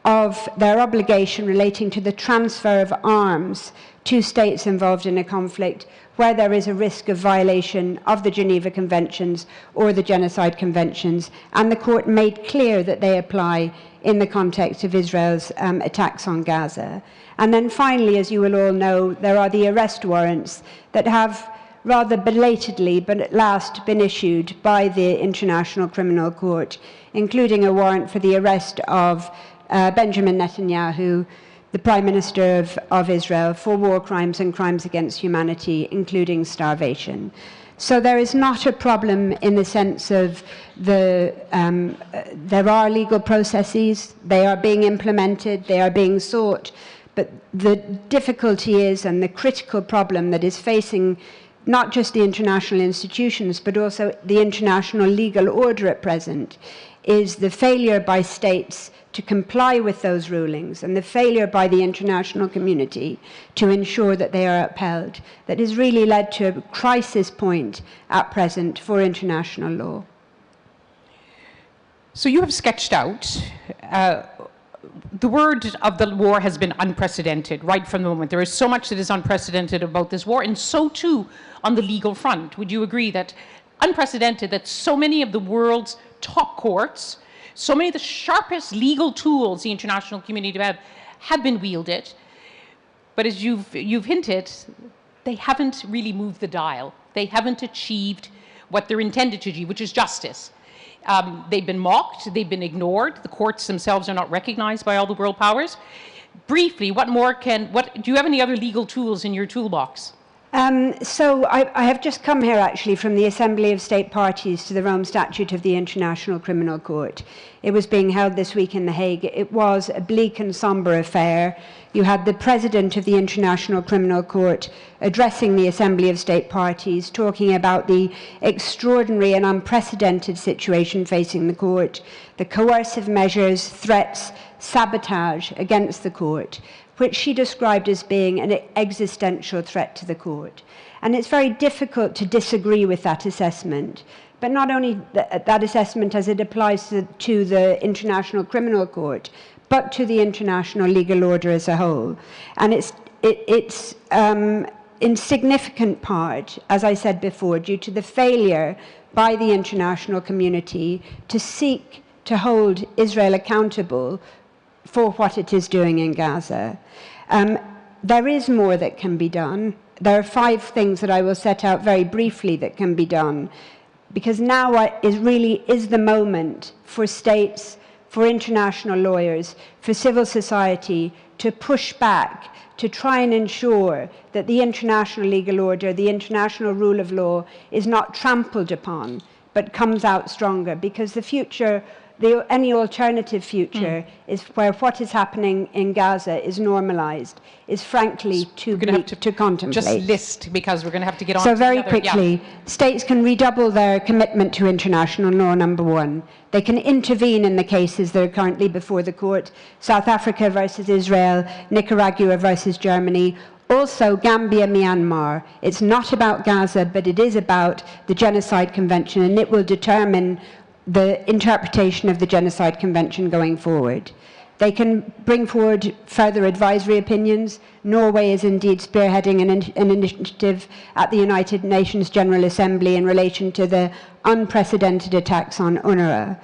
of their obligation relating to the transfer of arms to states involved in a conflict where there is a risk of violation of the Geneva Conventions or the Genocide Conventions, and the court made clear that they apply in the context of Israel's attacks on Gaza. And then finally, as you will all know, there are the arrest warrants that have rather belatedly, but at last, been issued by the International Criminal Court, including a warrant for the arrest of Benjamin Netanyahu, the Prime Minister of Israel, for war crimes and crimes against humanity, including starvation. So there is not a problem in the sense of there are legal processes, they are being implemented, they are being sought, but the difficulty is, and the critical problem that is facing not just the international institutions, but also the international legal order at present, is the failure by states to comply with those rulings and the failure by the international community to ensure that they are upheld, that has really led to a crisis point at present for international law. So you have sketched out, the word of the war has been unprecedented right from the moment. There is so much that is unprecedented about this war, and so too on the legal front. Would you agree that unprecedented, that so many of the world's top courts, so many of the sharpest legal tools the international community have been wielded, but as you've hinted, they haven't really moved the dial. They haven't achieved what they're intended to achieve, which is justice. They've been mocked, they've been ignored, the courts themselves are not recognized by all the world powers. Briefly, do you have any other legal tools in your toolbox? So I have just come here actually from the Assembly of State Parties to the Rome Statute of the International Criminal Court. It was being held this week in The Hague. It was a bleak and somber affair. You had the President of the International Criminal Court addressing the Assembly of State Parties, talking about the extraordinary and unprecedented situation facing the court, the coercive measures, threats, sabotage against the court, which she described as being an existential threat to the court. And it's very difficult to disagree with that assessment, but not only that assessment as it applies to the International Criminal Court, but to the international legal order as a whole. And it's in significant part, as I said before, due to the failure by the international community to seek to hold Israel accountable for what it is doing in Gaza. There is more that can be done. there are 5 things that I will set out very briefly that can be done, because now really is the moment for states, for international lawyers, for civil society to push back, to try and ensure that the international legal order, the international rule of law is not trampled upon, but comes out stronger, because the future, any alternative future is where what is happening in Gaza is normalized, is frankly too bleak to contemplate. Just list, because we're going to have to get on so to very the other, quickly, states can redouble their commitment to international law, number 1. They can intervene in the cases that are currently before the court, South Africa versus Israel, Nicaragua versus Germany, also Gambia, Myanmar. It's not about Gaza, but it is about the Genocide Convention, and it will determine the interpretation of the Genocide Convention going forward. They can bring forward further advisory opinions. Norway is indeed spearheading an initiative at the United Nations General Assembly in relation to the unprecedented attacks on UNRWA.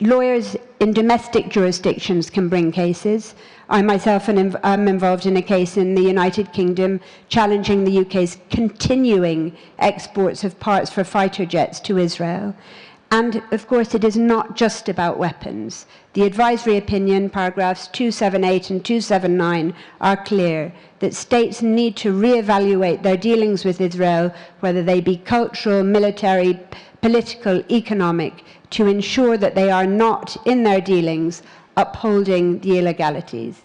Lawyers in domestic jurisdictions can bring cases. I myself am involved in a case in the United Kingdom challenging the UK's continuing exports of parts for fighter jets to Israel. And, of course, it is not just about weapons. The advisory opinion, paragraphs 278 and 279, are clear that states need to reevaluate their dealings with Israel, whether they be cultural, military, political, economic, to ensure that they are not, in their dealings, upholding the illegalities.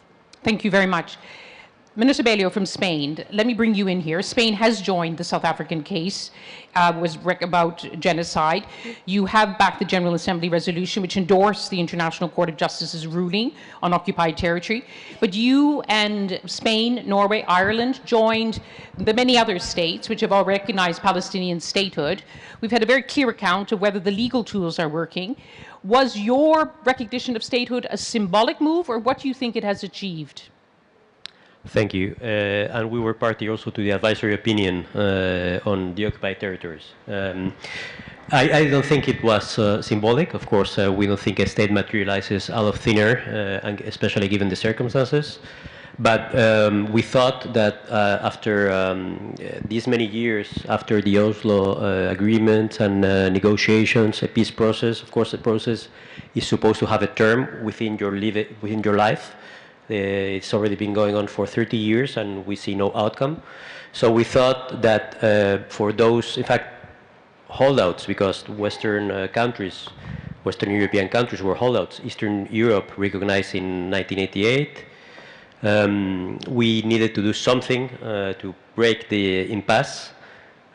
Thank you very much. Minister Bello from Spain, let me bring you in here. Spain has joined the South African case about genocide. You have backed the General Assembly resolution which endorsed the International Court of Justice's ruling on occupied territory. But you and Spain, Norway, Ireland joined the many other states which have all recognized Palestinian statehood. We've had a very clear account of whether the legal tools are working. Was your recognition of statehood a symbolic move, or what do you think it has achieved? Thank you. And we were party also to the advisory opinion on the occupied territories. I don't think it was symbolic. Of course, we don't think a state materializes out of thin air, and especially given the circumstances. But we thought that after these many years, after the Oslo agreement and negotiations, a peace process, of course the process is supposed to have a term within your life. It's already been going on for 30 years and we see no outcome. So we thought that for those, in fact, holdouts, because Western countries, Western European countries were holdouts, Eastern Europe recognized in 1988, we needed to do something to break the impasse.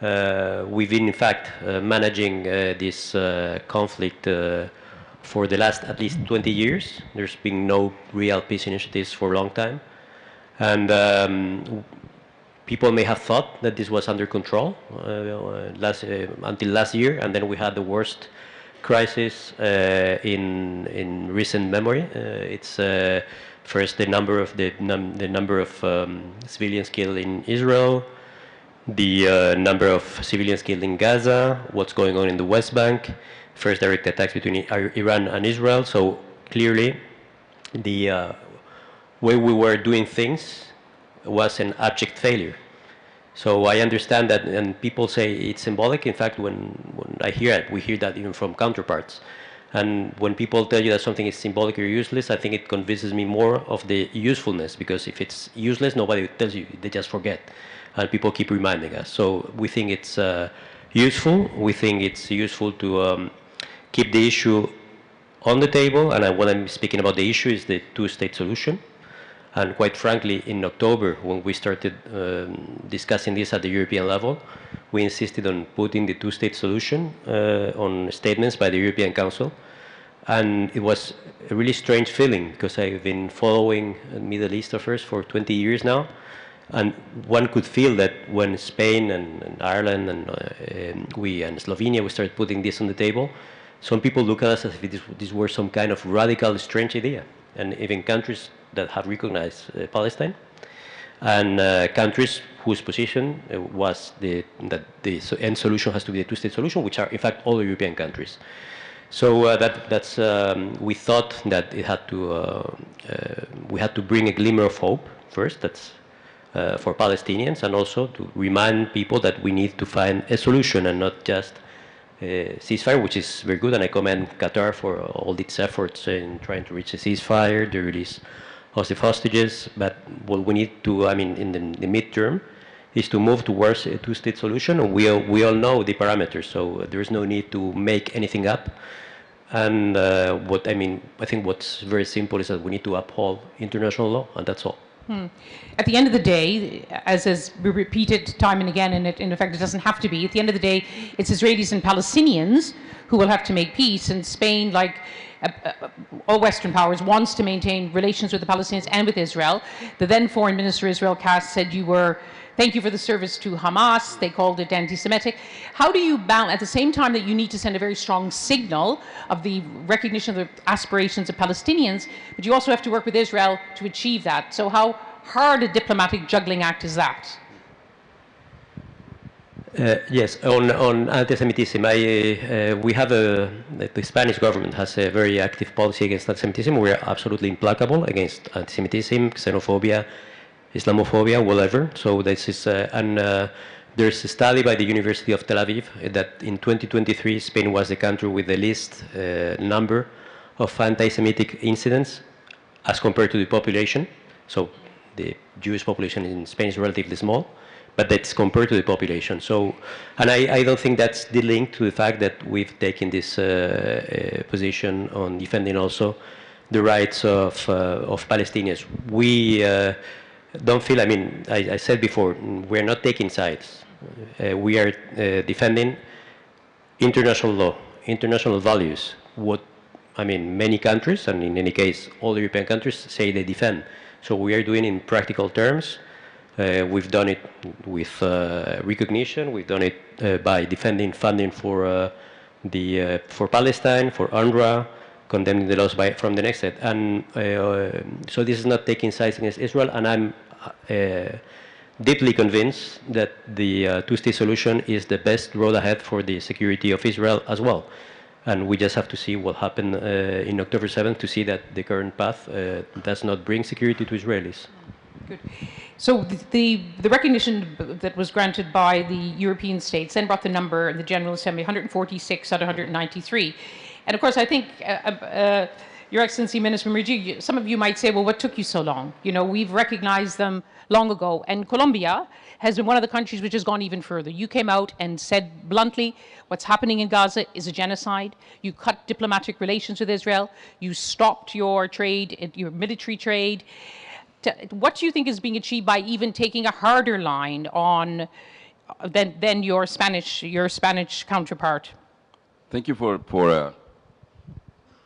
We've been, in fact, managing this conflict for the last at least 20 years. There's been no real peace initiatives for a long time. And people may have thought that this was under control until last year, and then we had the worst crisis in recent memory. It's first the number of civilians killed in Israel, the number of civilians killed in Gaza, what's going on in the West Bank, first direct attacks between Iran and Israel. So clearly the way we were doing things was an abject failure. So I understand that, and people say it's symbolic. In fact, when I hear it, we hear that even from counterparts. And when people tell you that something is symbolic or useless, I think it convinces me more of the usefulness, because if it's useless, nobody tells you, they just forget. And people keep reminding us. So we think it's useful. We think it's useful to keep the issue on the table. And when I'm speaking about the issue, is the two-state solution. And quite frankly, in October, when we started discussing this at the European level, we insisted on putting the two-state solution on statements by the European Council. And it was a really strange feeling, because I've been following Middle East affairs for 20 years now. And one could feel that when Spain and Ireland and we and Slovenia, we started putting this on the table, some people look at us as if this were some kind of radical, strange idea. And even countries that have recognized Palestine, and countries whose position was that the end solution has to be a two-state solution, which are in fact all European countries. So that's we thought that it had to we had to bring a glimmer of hope first. That's for Palestinians, and also to remind people that we need to find a solution and not just ceasefire, which is very good, and I commend Qatar for all its efforts in trying to reach a ceasefire, the release of the hostages. But what we need to, I mean, in the midterm, is to move towards a two-state solution, and we all know the parameters, so there is no need to make anything up. And I think what's very simple is that we need to uphold international law, and that's all. At the end of the day, as has been repeated time and again, and in effect it doesn't have to be, at the end of the day, it's Israelis and Palestinians who will have to make peace, and Spain, like all Western powers, wants to maintain relations with the Palestinians and with Israel. The then Foreign Minister Israel Katz said thank you for the service to Hamas. They called it anti-Semitic. How do you balance, at the same time that you need to send a very strong signal of the recognition of the aspirations of Palestinians, but you also have to work with Israel to achieve that. So how hard a diplomatic juggling act is that? Yes, on anti-Semitism, we have the Spanish government has a very active policy against anti-Semitism. We are absolutely implacable against anti-Semitism, xenophobia, Islamophobia, whatever. So this is, there's a study by the University of Tel Aviv that in 2023, Spain was the country with the least number of anti-Semitic incidents as compared to the population. So the Jewish population in Spain is relatively small, but that's compared to the population. So, and I don't think that's the link to the fact that we've taken this position on defending also the rights of Palestinians. We don't feel, I mean, I said before, we're not taking sides. We are defending international law, international values, what, I mean, many countries, and in any case, all European countries say they defend. So we are doing in practical terms. We've done it with recognition. We've done it by defending funding for Palestine, for UNRWA, condemning the laws from the next set. And so this is not taking sides against Israel, and I'm deeply convinced that the two-state solution is the best road ahead for the security of Israel as well. And we just have to see what happened in October 7th to see that the current path does not bring security to Israelis. Good. So the recognition that was granted by the European states then brought the number in the General Assembly 146 out of 193. And of course, I think, Your Excellency, Minister Mrigi, some of you might say, well, what took you so long? You know, we've recognized them long ago. And Colombia has been one of the countries which has gone even further. You came out and said bluntly, what's happening in Gaza is a genocide. You cut diplomatic relations with Israel. You stopped your trade, your military trade. What do you think is being achieved by even taking a harder line on than your Spanish counterpart? Thank you for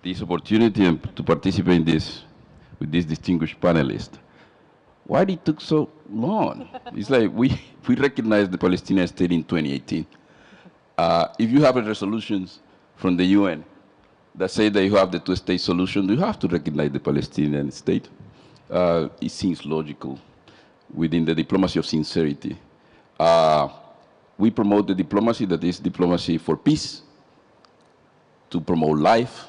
this opportunity and to participate in this with this distinguished panelist. Why did it took so long? It's like we recognized the Palestinian state in 2018. If you have a resolutions from the UN that say that you have the two-state solution, you have to recognize the Palestinian state. It seems logical within the diplomacy of sincerity. We promote the diplomacy that is diplomacy for peace, to promote life,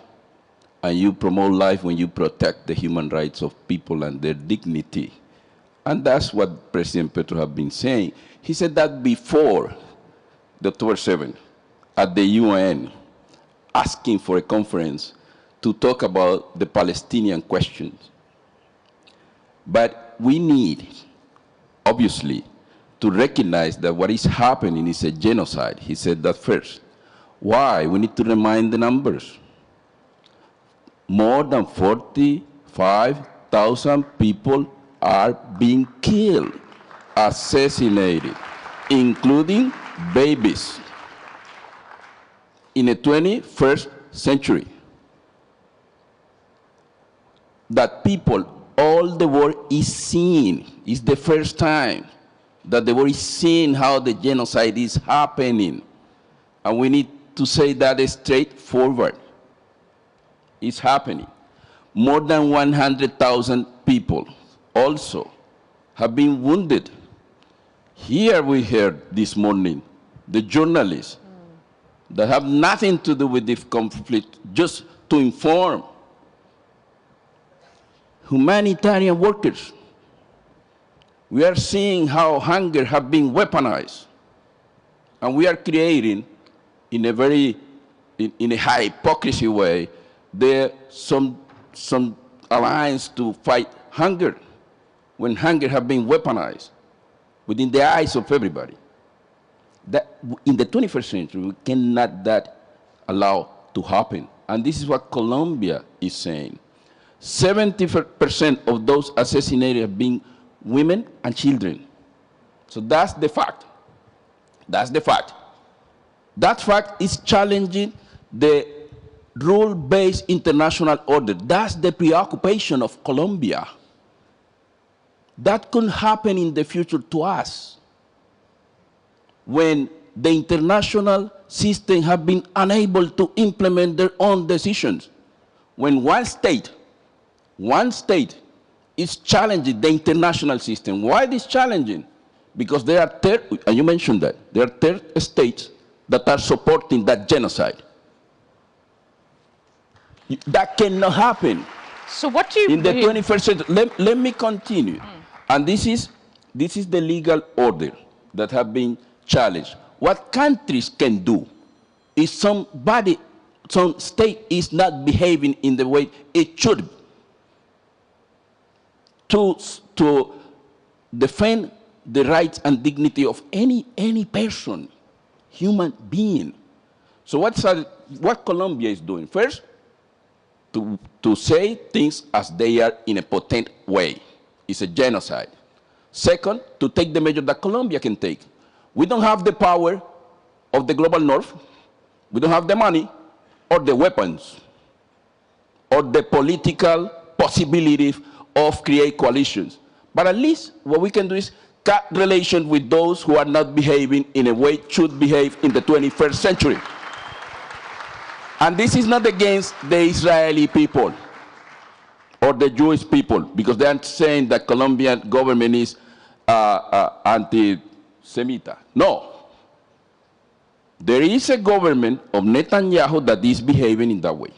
and you promote life when you protect the human rights of people and their dignity. And that's what President Petro has been saying. He said that before the October 7th at the UN, asking for a conference to talk about the Palestinian questions. But we need, obviously, to recognize that what is happening is a genocide. He said that first. Why? We need to remind the numbers. More than 45,000 people are being killed, assassinated, including babies, in the 21st century. That people, all the world is seeing, it's the first time that the world is seeing how the genocide is happening. And we need to say that straightforward. It's happening. More than 100,000 people also have been wounded. Here we heard this morning the journalists that have nothing to do with this conflict, just to inform. Humanitarian workers We are seeing how hunger has been weaponized. And we are creating, in a very, in a high hypocrisy way, some alliance to fight hunger, when hunger has been weaponized within the eyes of everybody. That in the 21st century, we cannot allow to happen. And this is what Colombia is saying. 70% of those assassinated have been women and children. So that's the fact. That's the fact. That fact is challenging the rule-based international order. That's the preoccupation of Colombia. That could happen in the future to us when the international system have been unable to implement their own decisions. When one state is challenging the international system. Why is it challenging? Because there are and you mentioned that, there are third states that are supporting that genocide. That cannot happen. So what do you... In the 21st century, let me continue. And this is the legal order that have been challenged. What countries can do is some state is not behaving in the way it should to defend the rights and dignity of any person, human being. So what Colombia is doing? First, to say things as they are in a potent way. It's a genocide. Second, to take the measure that Colombia can take. We don't have the power of the global north. We don't have the money or the weapons or the political possibilities of create coalitions. But at least what we can do is cut relations with those who are not behaving in a way it should behave in the 21st century. And this is not against the Israeli people or the Jewish people, because they are saying that Colombian government is anti-Semita. No. There is a government of Netanyahu that is behaving in that way.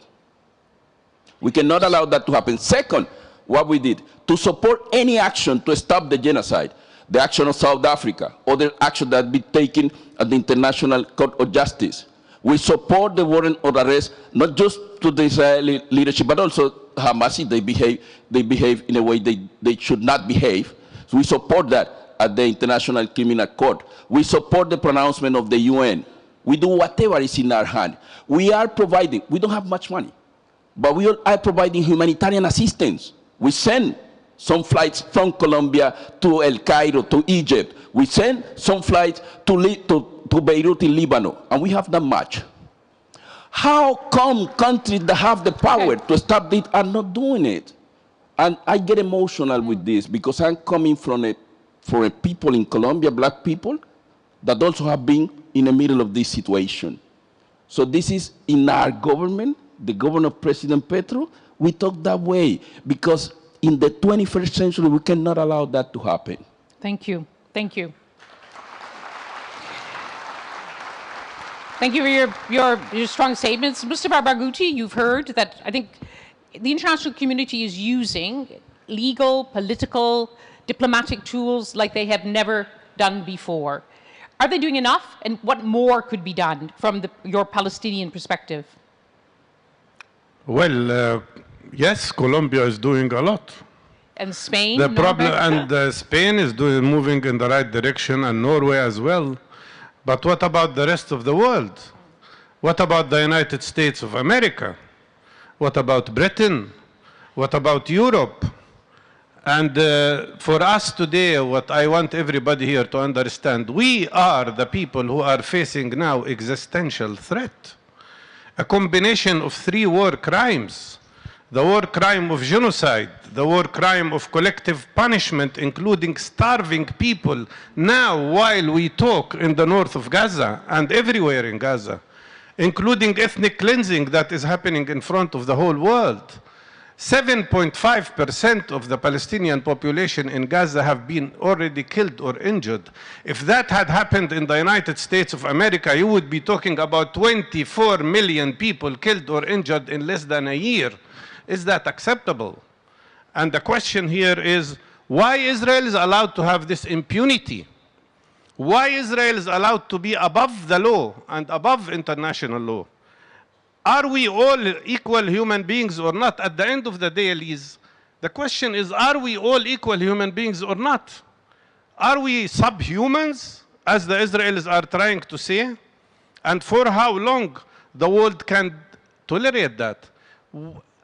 We cannot allow that to happen. Second, what we did, to support any action to stop the genocide, the action of South Africa, other action that be taken at the International Court of Justice. We support the warrant of arrest, not just to the Israeli leadership, but also Hamas. They behave in a way they should not behave. So we support that at the International Criminal Court. We support the pronouncement of the UN. We do whatever is in our hand. We are providing, we don't have much money, but we are providing humanitarian assistance. We send some flights from Colombia to El Cairo, to Egypt. We send some flights to Beirut in Lebanon, and we have that much. How come countries that have the power to stop it are not doing it? And I get emotional with this because I'm coming from a people in Colombia, black people, that also have been in the middle of this situation. So this is in our government, the government of President Petro, we talk that way because in the 21st century, we cannot allow that to happen. Thank you. Thank you. Thank you for your strong statements. Mr. Barghouti, you've heard that I think the international community is using legal, political, diplomatic tools like they have never done before. Are they doing enough? And what more could be done from your Palestinian perspective? Well, yes, Colombia is doing a lot. And Spain? The problem, and Spain is moving in the right direction, and Norway as well. But what about the rest of the world? What about the United States of America? What about Britain? What about Europe? And for us today, what I want everybody here to understand, we are the people who are facing now existential threat. A combination of 3 war crimes. The war crime of genocide, the war crime of collective punishment, including starving people now while we talk in the north of Gaza and everywhere in Gaza, including ethnic cleansing that is happening in front of the whole world. 7.5% of the Palestinian population in Gaza have been already killed or injured. If that had happened in the United States of America, you would be talking about 24 million people killed or injured in less than a year. Is that acceptable? And the question here is, Why Israel is allowed to have this impunity? Why Israel is allowed to be above the law and above international law? Are we all equal human beings or not? At the end of the day, Elise, the question is, are we all equal human beings or not? Are we subhumans, as the Israelis are trying to say? And for how long the world can tolerate that?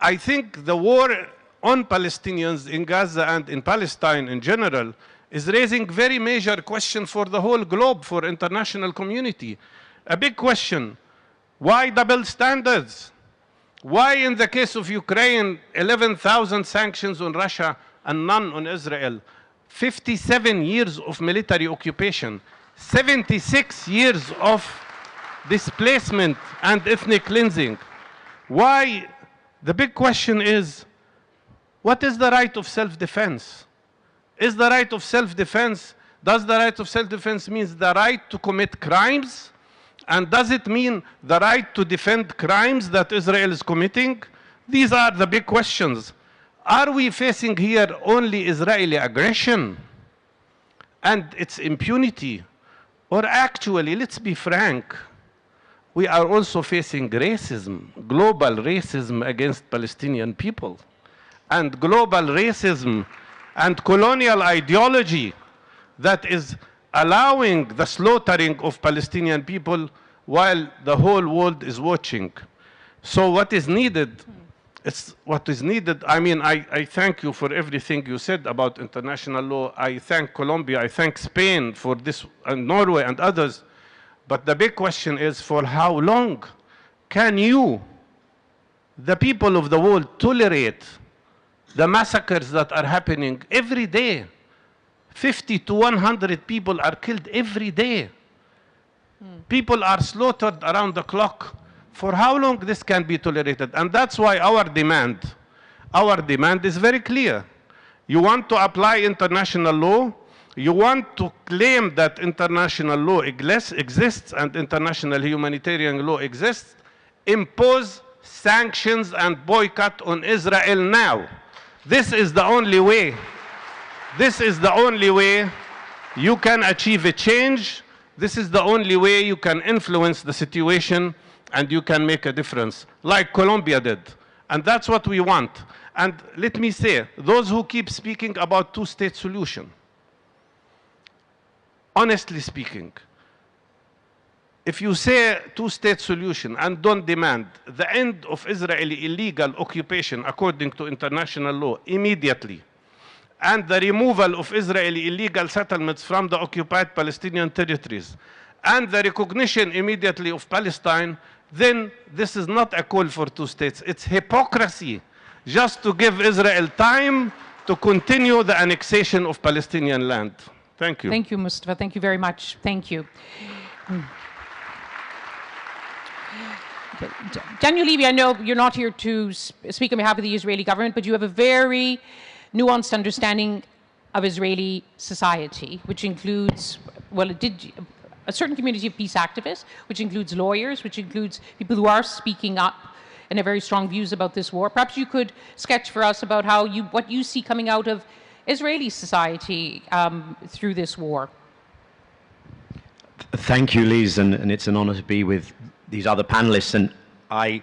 I think the war on Palestinians in Gaza and in Palestine in general is raising very major question for the whole globe, for international community. A big question. Why double standards? Why in the case of Ukraine, 11,000 sanctions on Russia and none on Israel? 57 years of military occupation, 76 years of displacement and ethnic cleansing. Why? The big question is, what is the right of self-defense? Is the right of self-defense, does the right of self-defense mean the right to commit crimes? And does it mean the right to defend crimes that Israel is committing? These are the big questions. Are we facing here only Israeli aggression and its impunity? Or actually, let's be frank, we are also facing racism, global racism against Palestinian people, and global racism and colonial ideology that is allowing the slaughtering of Palestinian people while the whole world is watching. So what is needed? I mean, I thank you for everything you said about international law. I thank Colombia, I thank Spain for this, and Norway and others. But the big question is, for how long can you, the people of the world, tolerate the massacres that are happening every day? 50 to 100 people are killed every day. People are slaughtered around the clock. For how long this can be tolerated? And that's why our demand is very clear. You want to apply international law, you want to claim that international law exists and international humanitarian law exists, impose sanctions and boycott on Israel now. This is the only way. This is the only way you can achieve a change. This is the only way you can influence the situation and you can make a difference, like Colombia did. And that's what we want. And let me say, those who keep speaking about two-state solution, honestly speaking, if you say two-state solution and don't demand the end of Israeli illegal occupation according to international law immediately, and the removal of Israeli illegal settlements from the occupied Palestinian territories, and the recognition immediately of Palestine, then this is not a call for two states. It's hypocrisy just to give Israel time to continue the annexation of Palestinian land. Thank you. Thank you, Mustafa. Thank you very much. Thank you. Daniel Levy, I know you're not here to speak on behalf of the Israeli government, but you have a very nuanced understanding of Israeli society, which includes, well, a certain community of peace activists, which includes lawyers, which includes people who are speaking up and have very strong views about this war. Perhaps you could sketch for us about how what you see coming out of Israeli society through this war. Thank you, Liz, and it's an honor to be with these other panelists, and I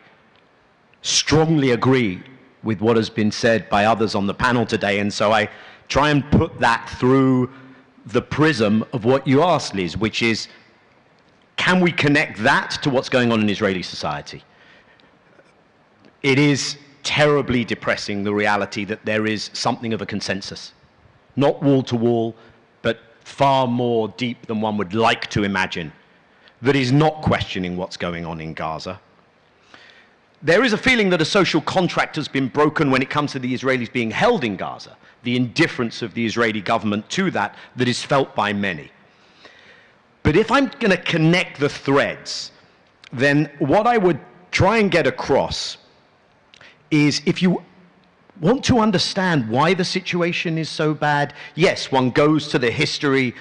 strongly agree with what has been said by others on the panel today, and so I try and put that through the prism of what you asked, Liz, which is, can we connect that to what's going on in Israeli society? It is terribly depressing, the reality that there is something of a consensus, not wall to wall, but far more deep than one would like to imagine, that is not questioning what's going on in Gaza. There is a feeling that a social contract has been broken when it comes to the Israelis being held in Gaza, the indifference of the Israeli government to that is felt by many. But if I'm going to connect the threads, then what I would try and get across is, if you want to understand why the situation is so bad, yes, one goes to the history,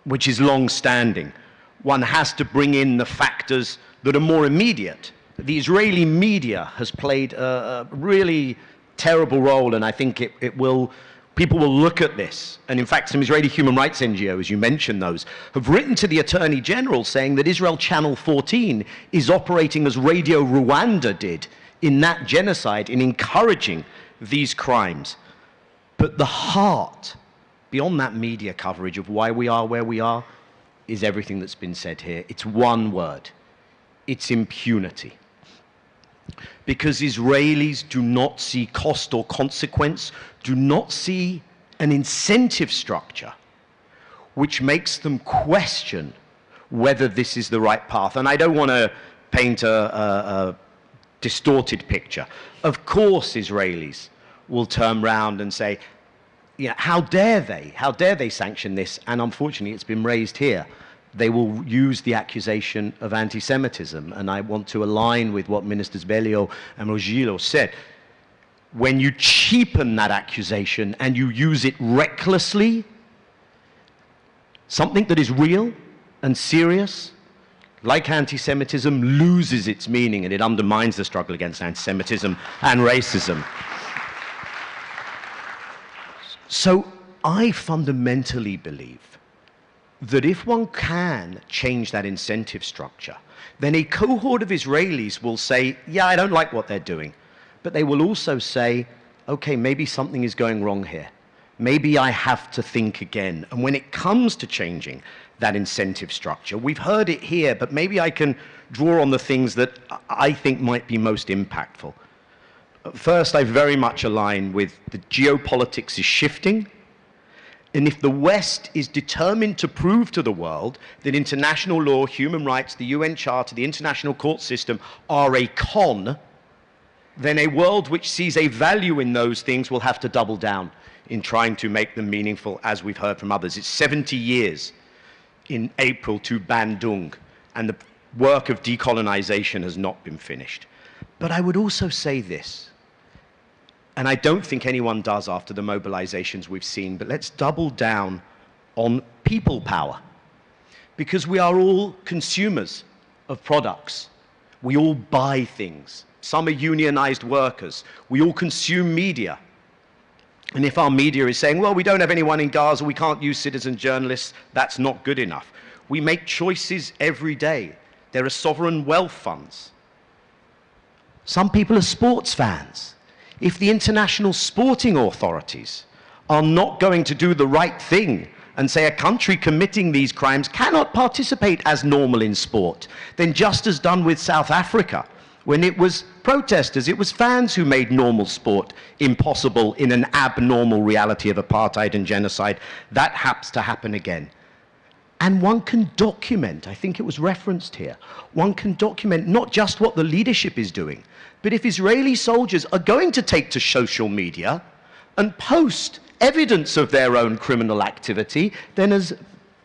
which is long-standing. One has to bring in the factors that are more immediate. The Israeli media has played a really terrible role, and I think it will people will look at this, and in fact some Israeli human rights NGOs, you mentioned those, have written to the Attorney General saying that Israel Channel 14 is operating as Radio Rwanda did in that genocide, in encouraging these crimes. But the heart, beyond that media coverage of why we are where we are, is everything that's been said here. It's one word. It's impunity. Because Israelis do not see cost or consequence, do not see an incentive structure which makes them question whether this is the right path. And I don't want to paint a distorted picture. Of course Israelis will turn around and say, you know, how dare they sanction this? And unfortunately it's been raised here. They will use the accusation of anti-Semitism. And I want to align with what Ministers Belio and Rogilo said. When you cheapen that accusation and you use it recklessly, something that is real and serious, like anti-Semitism, loses its meaning and it undermines the struggle against anti-Semitism and racism. So I fundamentally believe that if one can change that incentive structure, then a cohort of Israelis will say, yeah, I don't like what they're doing. But they will also say, okay, maybe something is going wrong here. Maybe I have to think again. And when it comes to changing that incentive structure, we've heard it here, but maybe I can draw on the things that I think might be most impactful. First, I very much align with the geopolitics is shifting. And if the West is determined to prove to the world that international law, human rights, the UN Charter, the international court system are a con, then a world which sees a value in those things will have to double down in trying to make them meaningful, as we've heard from others. It's 70 years in April to Bandung, and the work of decolonization has not been finished. But I would also say this, and I don't think anyone does after the mobilizations we've seen, but let's double down on people power. Because we are all consumers of products. We all buy things. Some are unionized workers. We all consume media. And if our media is saying, well, we don't have anyone in Gaza, we can't use citizen journalists, that's not good enough. We make choices every day. There are sovereign wealth funds. Some people are sports fans. If the international sporting authorities are not going to do the right thing and say a country committing these crimes cannot participate as normal in sport, then just as done with South Africa, when it was protesters, it was fans who made normal sport impossible in an abnormal reality of apartheid and genocide, that has to happen again. And one can document, I think it was referenced here, one can document not just what the leadership is doing, but if Israeli soldiers are going to take to social media and post evidence of their own criminal activity, then as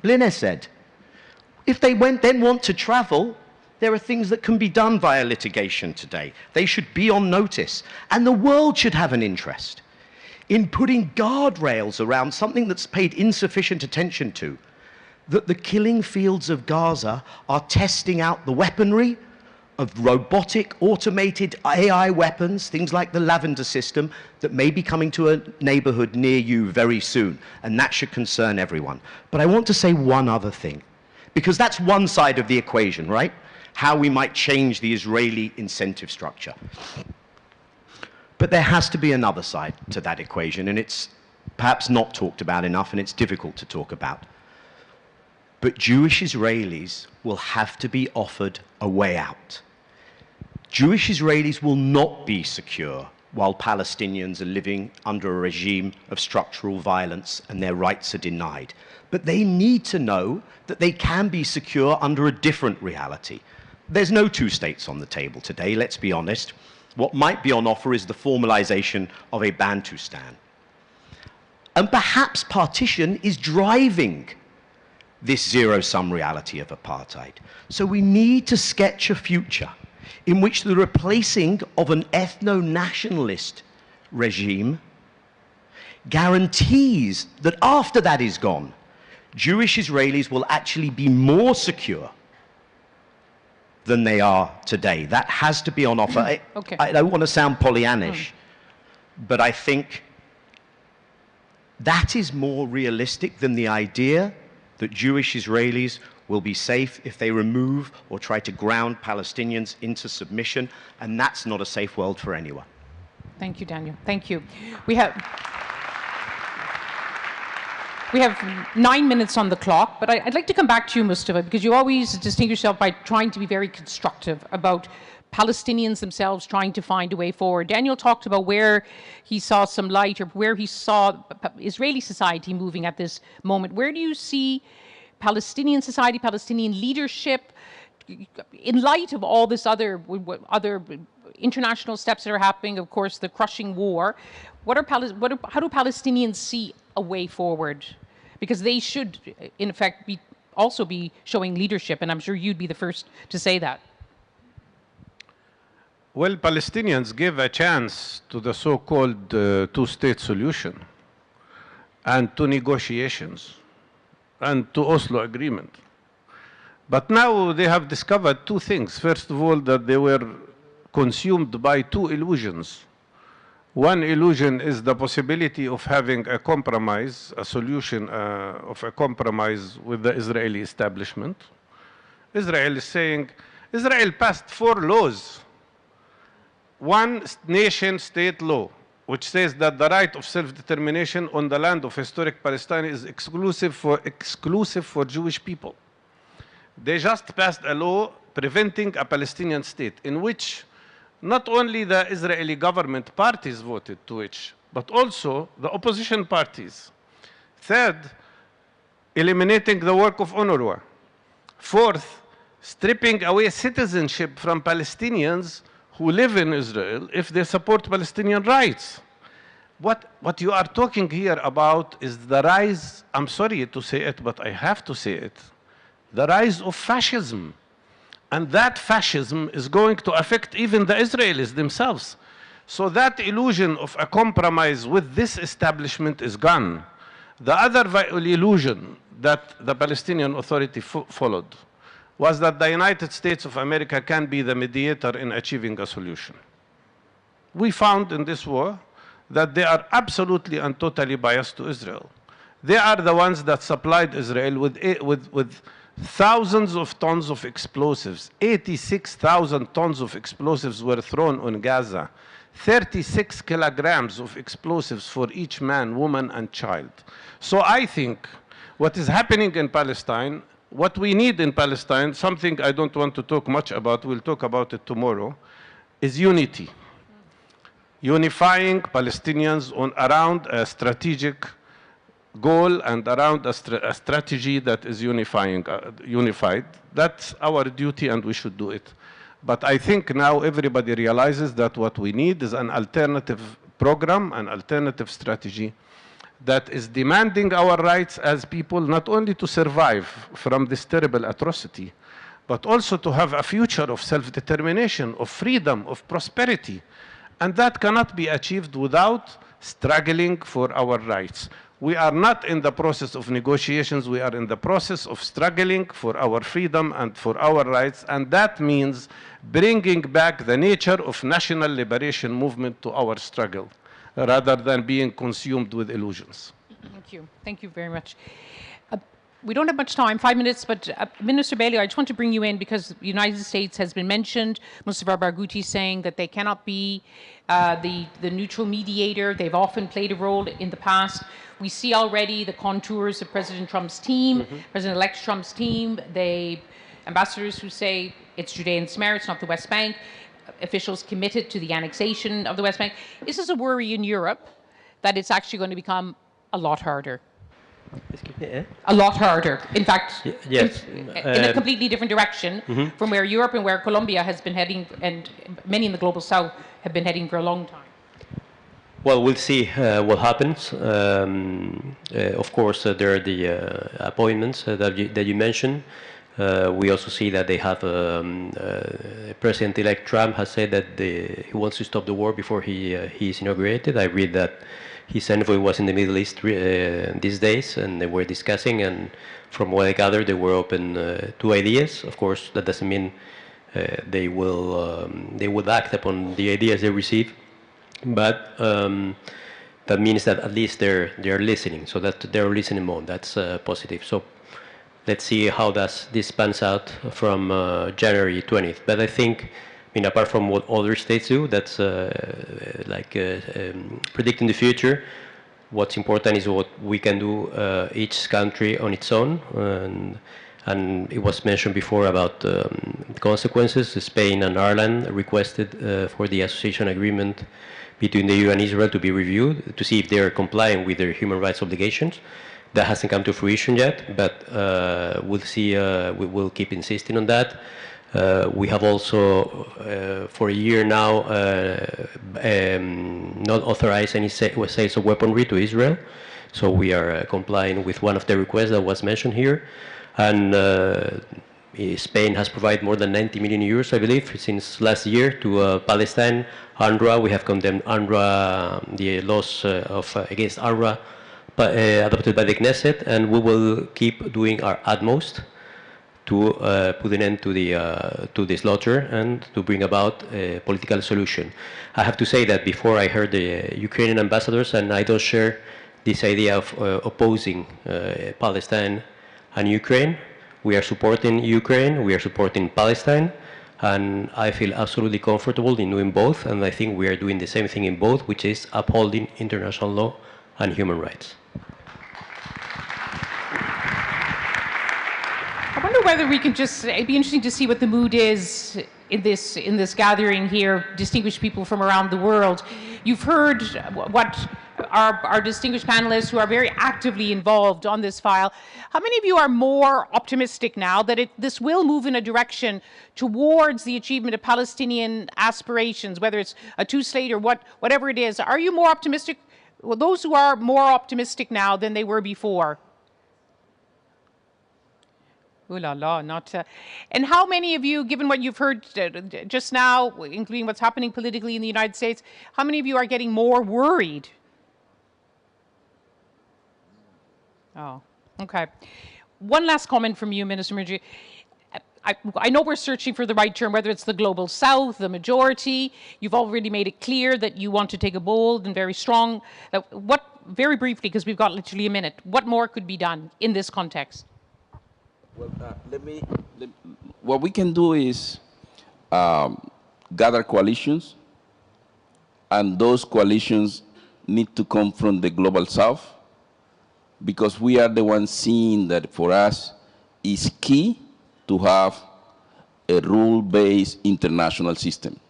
Blinne said, if they then want to travel, there are things that can be done via litigation today. They should be on notice. And the world should have an interest in putting guardrails around something that's paid insufficient attention to, that the killing fields of Gaza are testing out the weaponry of robotic, automated AI weapons, things like the Lavender system, that may be coming to a neighborhood near you very soon. And that should concern everyone. But I want to say one other thing, because that's one side of the equation, right? How we might change the Israeli incentive structure. But there has to be another side to that equation, and it's perhaps not talked about enough, and it's difficult to talk about. But Jewish Israelis will have to be offered a way out. Jewish Israelis will not be secure while Palestinians are living under a regime of structural violence and their rights are denied. But they need to know that they can be secure under a different reality. There's no two states on the table today, let's be honest. What might be on offer is the formalization of a Bantustan. And perhaps partition is driving this zero-sum reality of apartheid. So we need to sketch a future in which the replacing of an ethno-nationalist regime guarantees that after that is gone, Jewish Israelis will actually be more secure than they are today. That has to be on offer. Okay. I don't want to sound Pollyannish, but I think That is more realistic than the idea that Jewish Israelis will be safe if they remove or try to ground Palestinians into submission, and that's not a safe world for anyone. Thank you, Daniel. Thank you. We have 9 minutes on the clock, but I'd like to come back to you, Mustafa, because you always distinguish yourself by trying to be very constructive about Palestinians themselves trying to find a way forward. Daniel talked about where he saw some light or where he saw Israeli society moving at this moment. Where do you see Palestinian society, Palestinian leadership, in light of all this other international steps that are happening, of course, the crushing war? How do Palestinians see a way forward? Because they should, in effect, also be showing leadership, and I'm sure you'd be the first to say that. Well, Palestinians gave a chance to the so-called two-state solution and to negotiations and to Oslo agreement. But now they have discovered two things. First of all, that they were consumed by two illusions. One illusion is the possibility of having a compromise, a solution of a compromise with the Israeli establishment. Israel is saying, Israel passed 4 laws. One nation state law, which says that the right of self-determination on the land of historic Palestine is exclusive for Jewish people. They just passed a law preventing a Palestinian state, in which not only the Israeli government parties voted to which, but also the opposition parties. Third, eliminating the work of UNRWA. Fourth, stripping away citizenship from Palestinians who live in Israel if they support Palestinian rights. What you are talking here about is the rise, I'm sorry to say it, but I have to say it, the rise of fascism. And that fascism is going to affect even the Israelis themselves. So that illusion of a compromise with this establishment is gone. The other illusion that the Palestinian Authority followed was that the United States of America can be the mediator in achieving a solution. We found in this war that they are absolutely and totally biased to Israel. They are the ones that supplied Israel with thousands of tons of explosives. 86,000 tons of explosives were thrown on Gaza. 36 kilograms of explosives for each man, woman, and child. So I think what is happening in Palestine, what we need in Palestine, something I don't want to talk much about, we'll talk about it tomorrow, is unity. Unifying Palestinians around a strategic goal and around a strategy that is unified. That's our duty and we should do it. But I think now everybody realizes that what we need is an alternative program, an alternative strategy that is demanding our rights as people, not only to survive from this terrible atrocity, but also to have a future of self-determination, of freedom, of prosperity. And that cannot be achieved without struggling for our rights. We are not in the process of negotiations, we are in the process of struggling for our freedom and for our rights, and that means bringing back the nature of national liberation movement to our struggle, rather than being consumed with illusions. Thank you. Thank you very much. We don't have much time, 5 minutes, but Minister Bailey, I just want to bring you in because the United States has been mentioned. Mustafa Barghouti saying that they cannot be the neutral mediator. They've often played a role in the past. We see already the contours of President Trump's team, President-elect Trump's team, ambassadors who say it's Judea and Samaria, it's not the West Bank, officials committed to the annexation of the West Bank. Is this a worry in Europe that it's actually going to become a lot harder? A lot harder. In fact, yes. in a completely different direction from where Europe and where Colombia has been heading, and many in the global south have been heading for a long time. Well, we'll see what happens. Of course, there are the appointments that you mentioned. We also see that they have President-elect Trump has said that he wants to stop the war before he is inaugurated. I read that his envoy was in the Middle East these days, and they were discussing. And from what I gather, they were open to ideas. Of course, that doesn't mean they will act upon the ideas they receive. But that means that at least they're listening, so that they're listening more. That's positive. So let's see how this pans out from January 20th. But I think, I mean, apart from what other states do, that's predicting the future. What's important is what we can do, each country on its own. And it was mentioned before about the consequences. Spain and Ireland requested for the association agreement between the EU and Israel to be reviewed to see if they are complying with their human rights obligations. That hasn't come to fruition yet, but we'll see. We will keep insisting on that. We have also, for a year now, not authorized any sales of weaponry to Israel. So we are complying with one of the requests that was mentioned here. And Spain has provided more than 90 million euros, I believe, since last year to Palestine. UNRWA, we have condemned UNRWA, the laws against UNRWA adopted by the Knesset, and we will keep doing our utmost to put an end to the slaughter and to bring about a political solution. I have to say that before I heard the Ukrainian ambassadors, and I don't share this idea of opposing Palestine and Ukraine. We are supporting Ukraine, we are supporting Palestine, and I feel absolutely comfortable in doing both, and I think we are doing the same thing in both, which is upholding international law and human rights. I wonder whether we can just, it'd be interesting to see what the mood is in this gathering here, distinguished people from around the world. You've heard what our distinguished panelists who are very actively involved on this file. How many of you are more optimistic now that this will move in a direction towards the achievement of Palestinian aspirations, whether it's a two-state or whatever it is? Are you more optimistic? Well, those who are more optimistic now than they were before? Ooh la la, not. And how many of you, given what you've heard just now, including what's happening politically in the United States, how many of you are getting more worried? Oh, okay. One last comment from you, Minister Murgy. I know we're searching for the right term, whether it's the global south, the majority. You've already made it clear that you want to take a bold and very strong. Very briefly, because we've got literally a minute, what more could be done in this context? Well, what we can do is gather coalitions, and those coalitions need to come from the global south, because we are the ones seeing that for us is key to have a rule-based international system.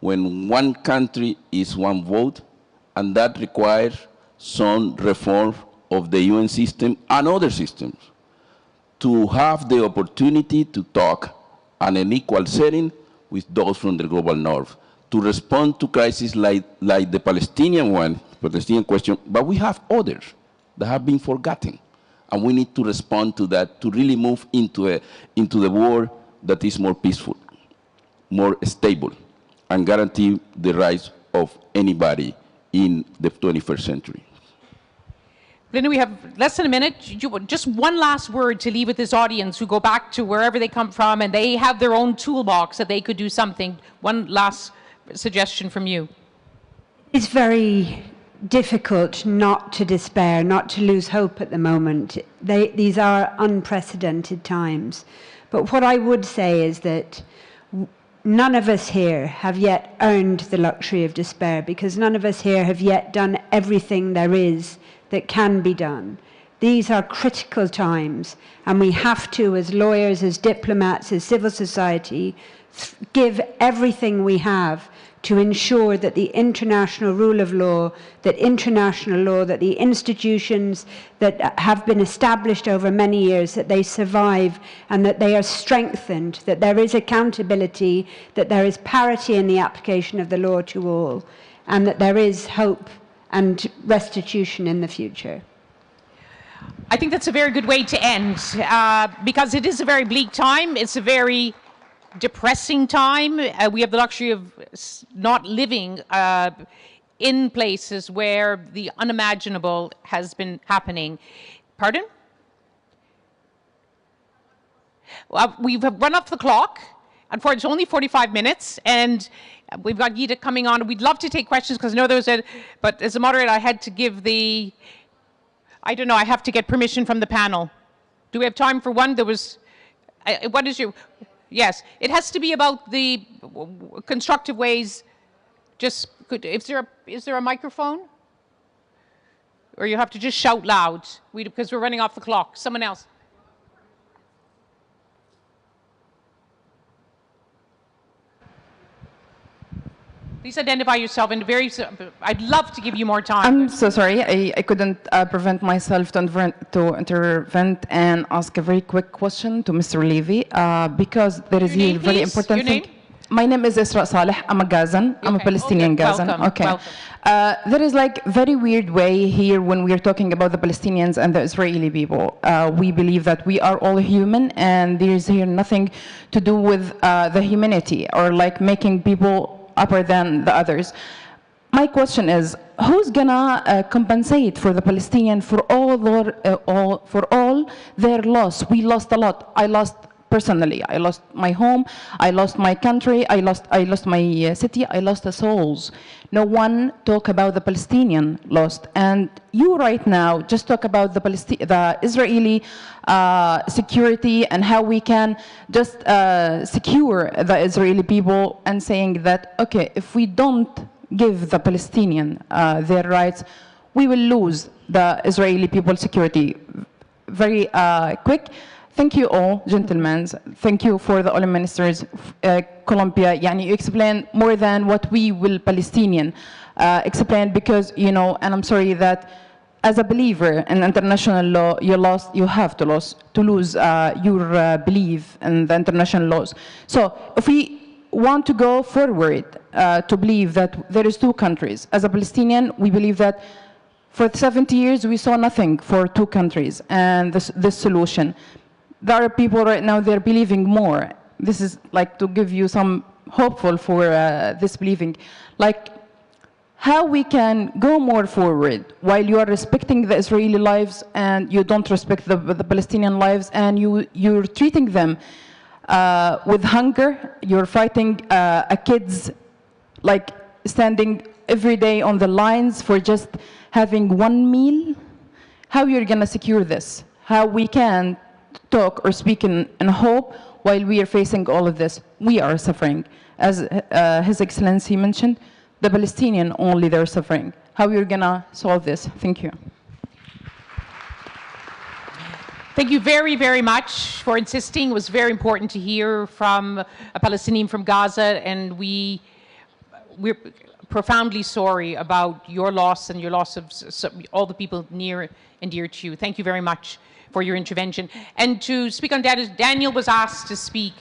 When one country is one vote, and that requires some reform of the UN system and other systems, to have the opportunity to talk in an equal setting with those from the global north, to respond to crises like the Palestinian one, Palestinian question, but we have others that have been forgotten. And we need to respond to that, to really move into the world that is more peaceful, more stable, and guarantee the rights of anybody in the 21st century. Linda, we have less than a minute. Just one last word to leave with this audience who go back to wherever they come from and they have their own toolbox that they could do something. One last suggestion from you. It's very difficult not to despair, not to lose hope at the moment. These are unprecedented times. But what I would say is that none of us here have yet earned the luxury of despair, because none of us here have yet done everything there is that can be done. These are critical times, and we have to, as lawyers, as diplomats, as civil society, give everything we have to ensure that the international rule of law, that international law, that the institutions that have been established over many years, that they survive and that they are strengthened, that there is accountability, that there is parity in the application of the law to all, and that there is hope and restitution in the future. I think that's a very good way to end, because it is a very bleak time. It's a very depressing time. We have the luxury of not living in places where the unimaginable has been happening. Pardon? We've run up the clock. unfortunately, only 45 minutes, and we've got Gita coming on. We'd love to take questions because I know there was but as a moderator, I had to give I don't know, I have to get permission from the panel. Do we have time for one? There was, what is your, yes, it has to be about the constructive ways. Just, is there a microphone? Or you have to just shout loud, because we're running off the clock. Someone else. Please identify yourself and I'd love to give you more time. I'm so sorry, I couldn't prevent myself to intervene and ask a very quick question to Mr. Levy because there is a very important thing. My name is Isra Saleh, I'm a Gazan, I'm a Palestinian Gazan. Welcome. There is like very weird way here when we are talking about the Palestinians and the Israeli people. We believe that we are all human and there is here nothing to do with the humanity or like making people upper than the others. My question is, who's gonna compensate for the Palestinian for all their loss? We lost a lot. I lost personally. I lost my home. I lost my country. I lost my city. I lost the souls. No one talk about the Palestinian lost. And you right now just talk about the Israeli security and how we can just secure the Israeli people and saying that, okay, if we don't give the Palestinian their rights, we will lose the Israeli people security. Very quick. Thank you all, gentlemen. Thank you for the all ministers. Colombia, you explain more than what we will Palestinian explain because, and I'm sorry that as a believer in international law, you have to lose your belief in the international laws. So if we want to go forward to believe that there is two countries, as a Palestinian, we believe that for 70 years we saw nothing for two countries and this solution. There are people right now, they're believing more. This is like to give you some hopeful for this believing. Like how we can go more forward while you are respecting the Israeli lives and you don't respect the Palestinian lives and you're treating them with hunger. You're fighting kids like standing every day on the lines for just having one meal. How you're gonna secure this? How we can talk or speak in hope while we are facing all of this. We are suffering. As His Excellency mentioned, the Palestinian only they're suffering. How you're gonna solve this? Thank you. Thank you very, very much for insisting. It was very important to hear from a Palestinian from Gaza, and we're profoundly sorry about your loss and your loss of all the people near and dear to you. Thank you very much for your intervention. And to speak on that, Daniel was asked to speak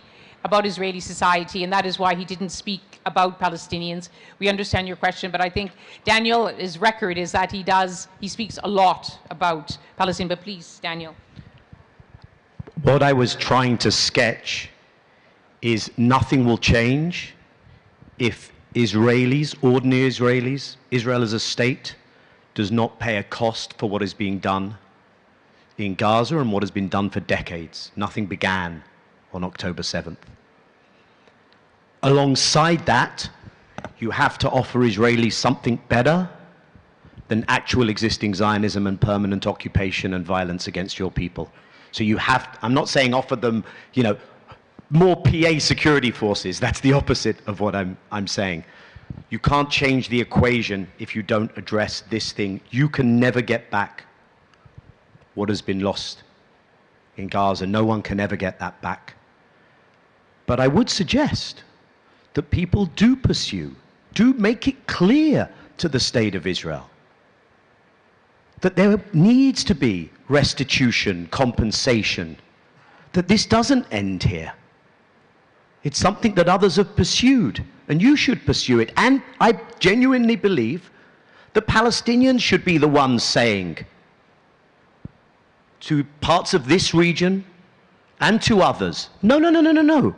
about Israeli society, and that is why he didn't speak about Palestinians. We understand your question, but I think Daniel, his record is that he speaks a lot about Palestine. But please, Daniel. What I was trying to sketch is nothing will change if Israelis, ordinary Israelis, Israel as a state, does not pay a cost for what is being done in Gaza and what has been done for decades. Nothing began on October 7th. Alongside that, you have to offer Israelis something better than actual existing Zionism and permanent occupation and violence against your people. So you have, I'm not saying offer them, more PA security forces. That's the opposite of what I'm saying. You can't change the equation if you don't address this thing. You can never get back what has been lost in Gaza. No one can ever get that back. But I would suggest that people do make it clear to the state of Israel that there needs to be restitution, compensation, that this doesn't end here. It's something that others have pursued, and you should pursue it. And I genuinely believe the Palestinians should be the ones saying to parts of this region and to others, no.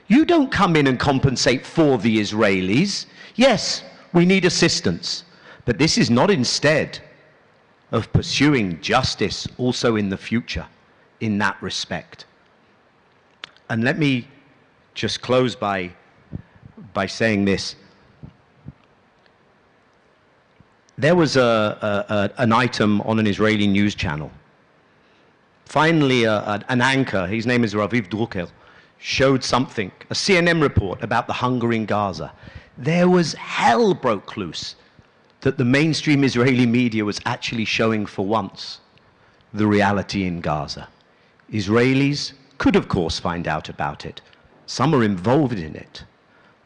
You don't come in and compensate for the Israelis. Yes, we need assistance, but this is not instead of pursuing justice also in the future in that respect. And let me just close by saying this. There was an item on an Israeli news channel. Finally, an anchor, his name is Raviv Drucker, showed something, a CNN report about the hunger in Gaza. There was hell broke loose that the mainstream Israeli media was actually showing for once the reality in Gaza. Israelis could, of course, find out about it. Some are involved in it,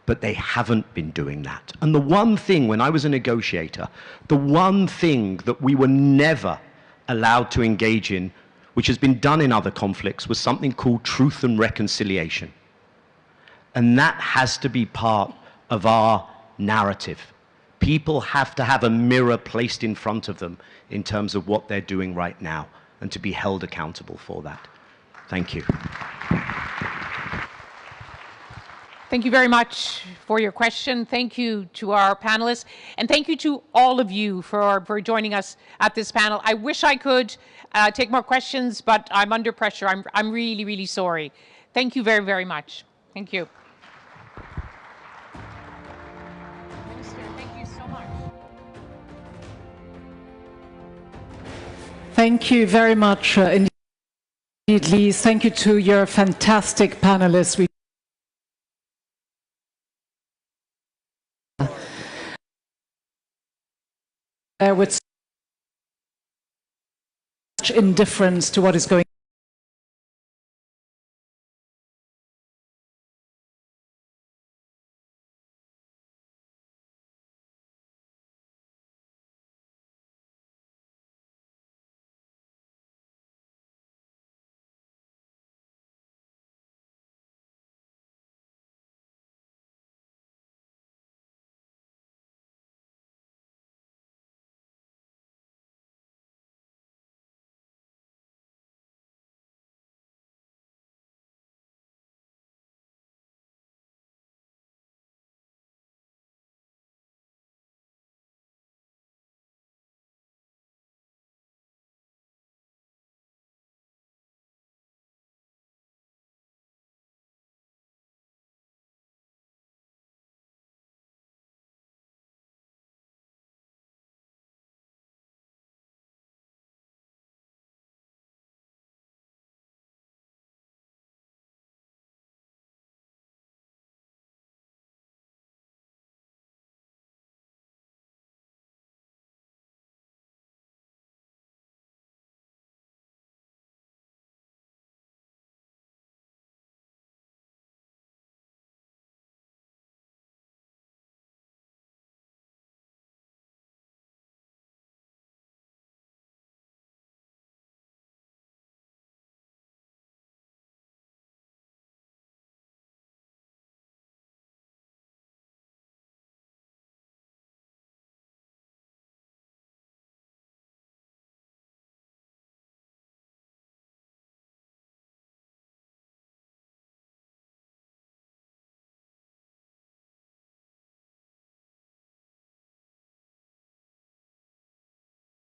but they haven't been doing that. And the one thing, when I was a negotiator, the one thing that we were never allowed to engage in, which has been done in other conflicts, was something called truth and reconciliation. And that has to be part of our narrative. People have to have a mirror placed in front of them in terms of what they're doing right now, and to be held accountable for that. Thank you. Thank you very much for your question. Thank you to our panelists. And thank you to all of you for joining us at this panel. I wish I could take more questions, but I'm under pressure. I'm really, really sorry. Thank you very, very much. Thank you. Minister, thank you so much. Thank you very much indeed, Lise. Thank you to your fantastic panelists. With such indifference to what is going on.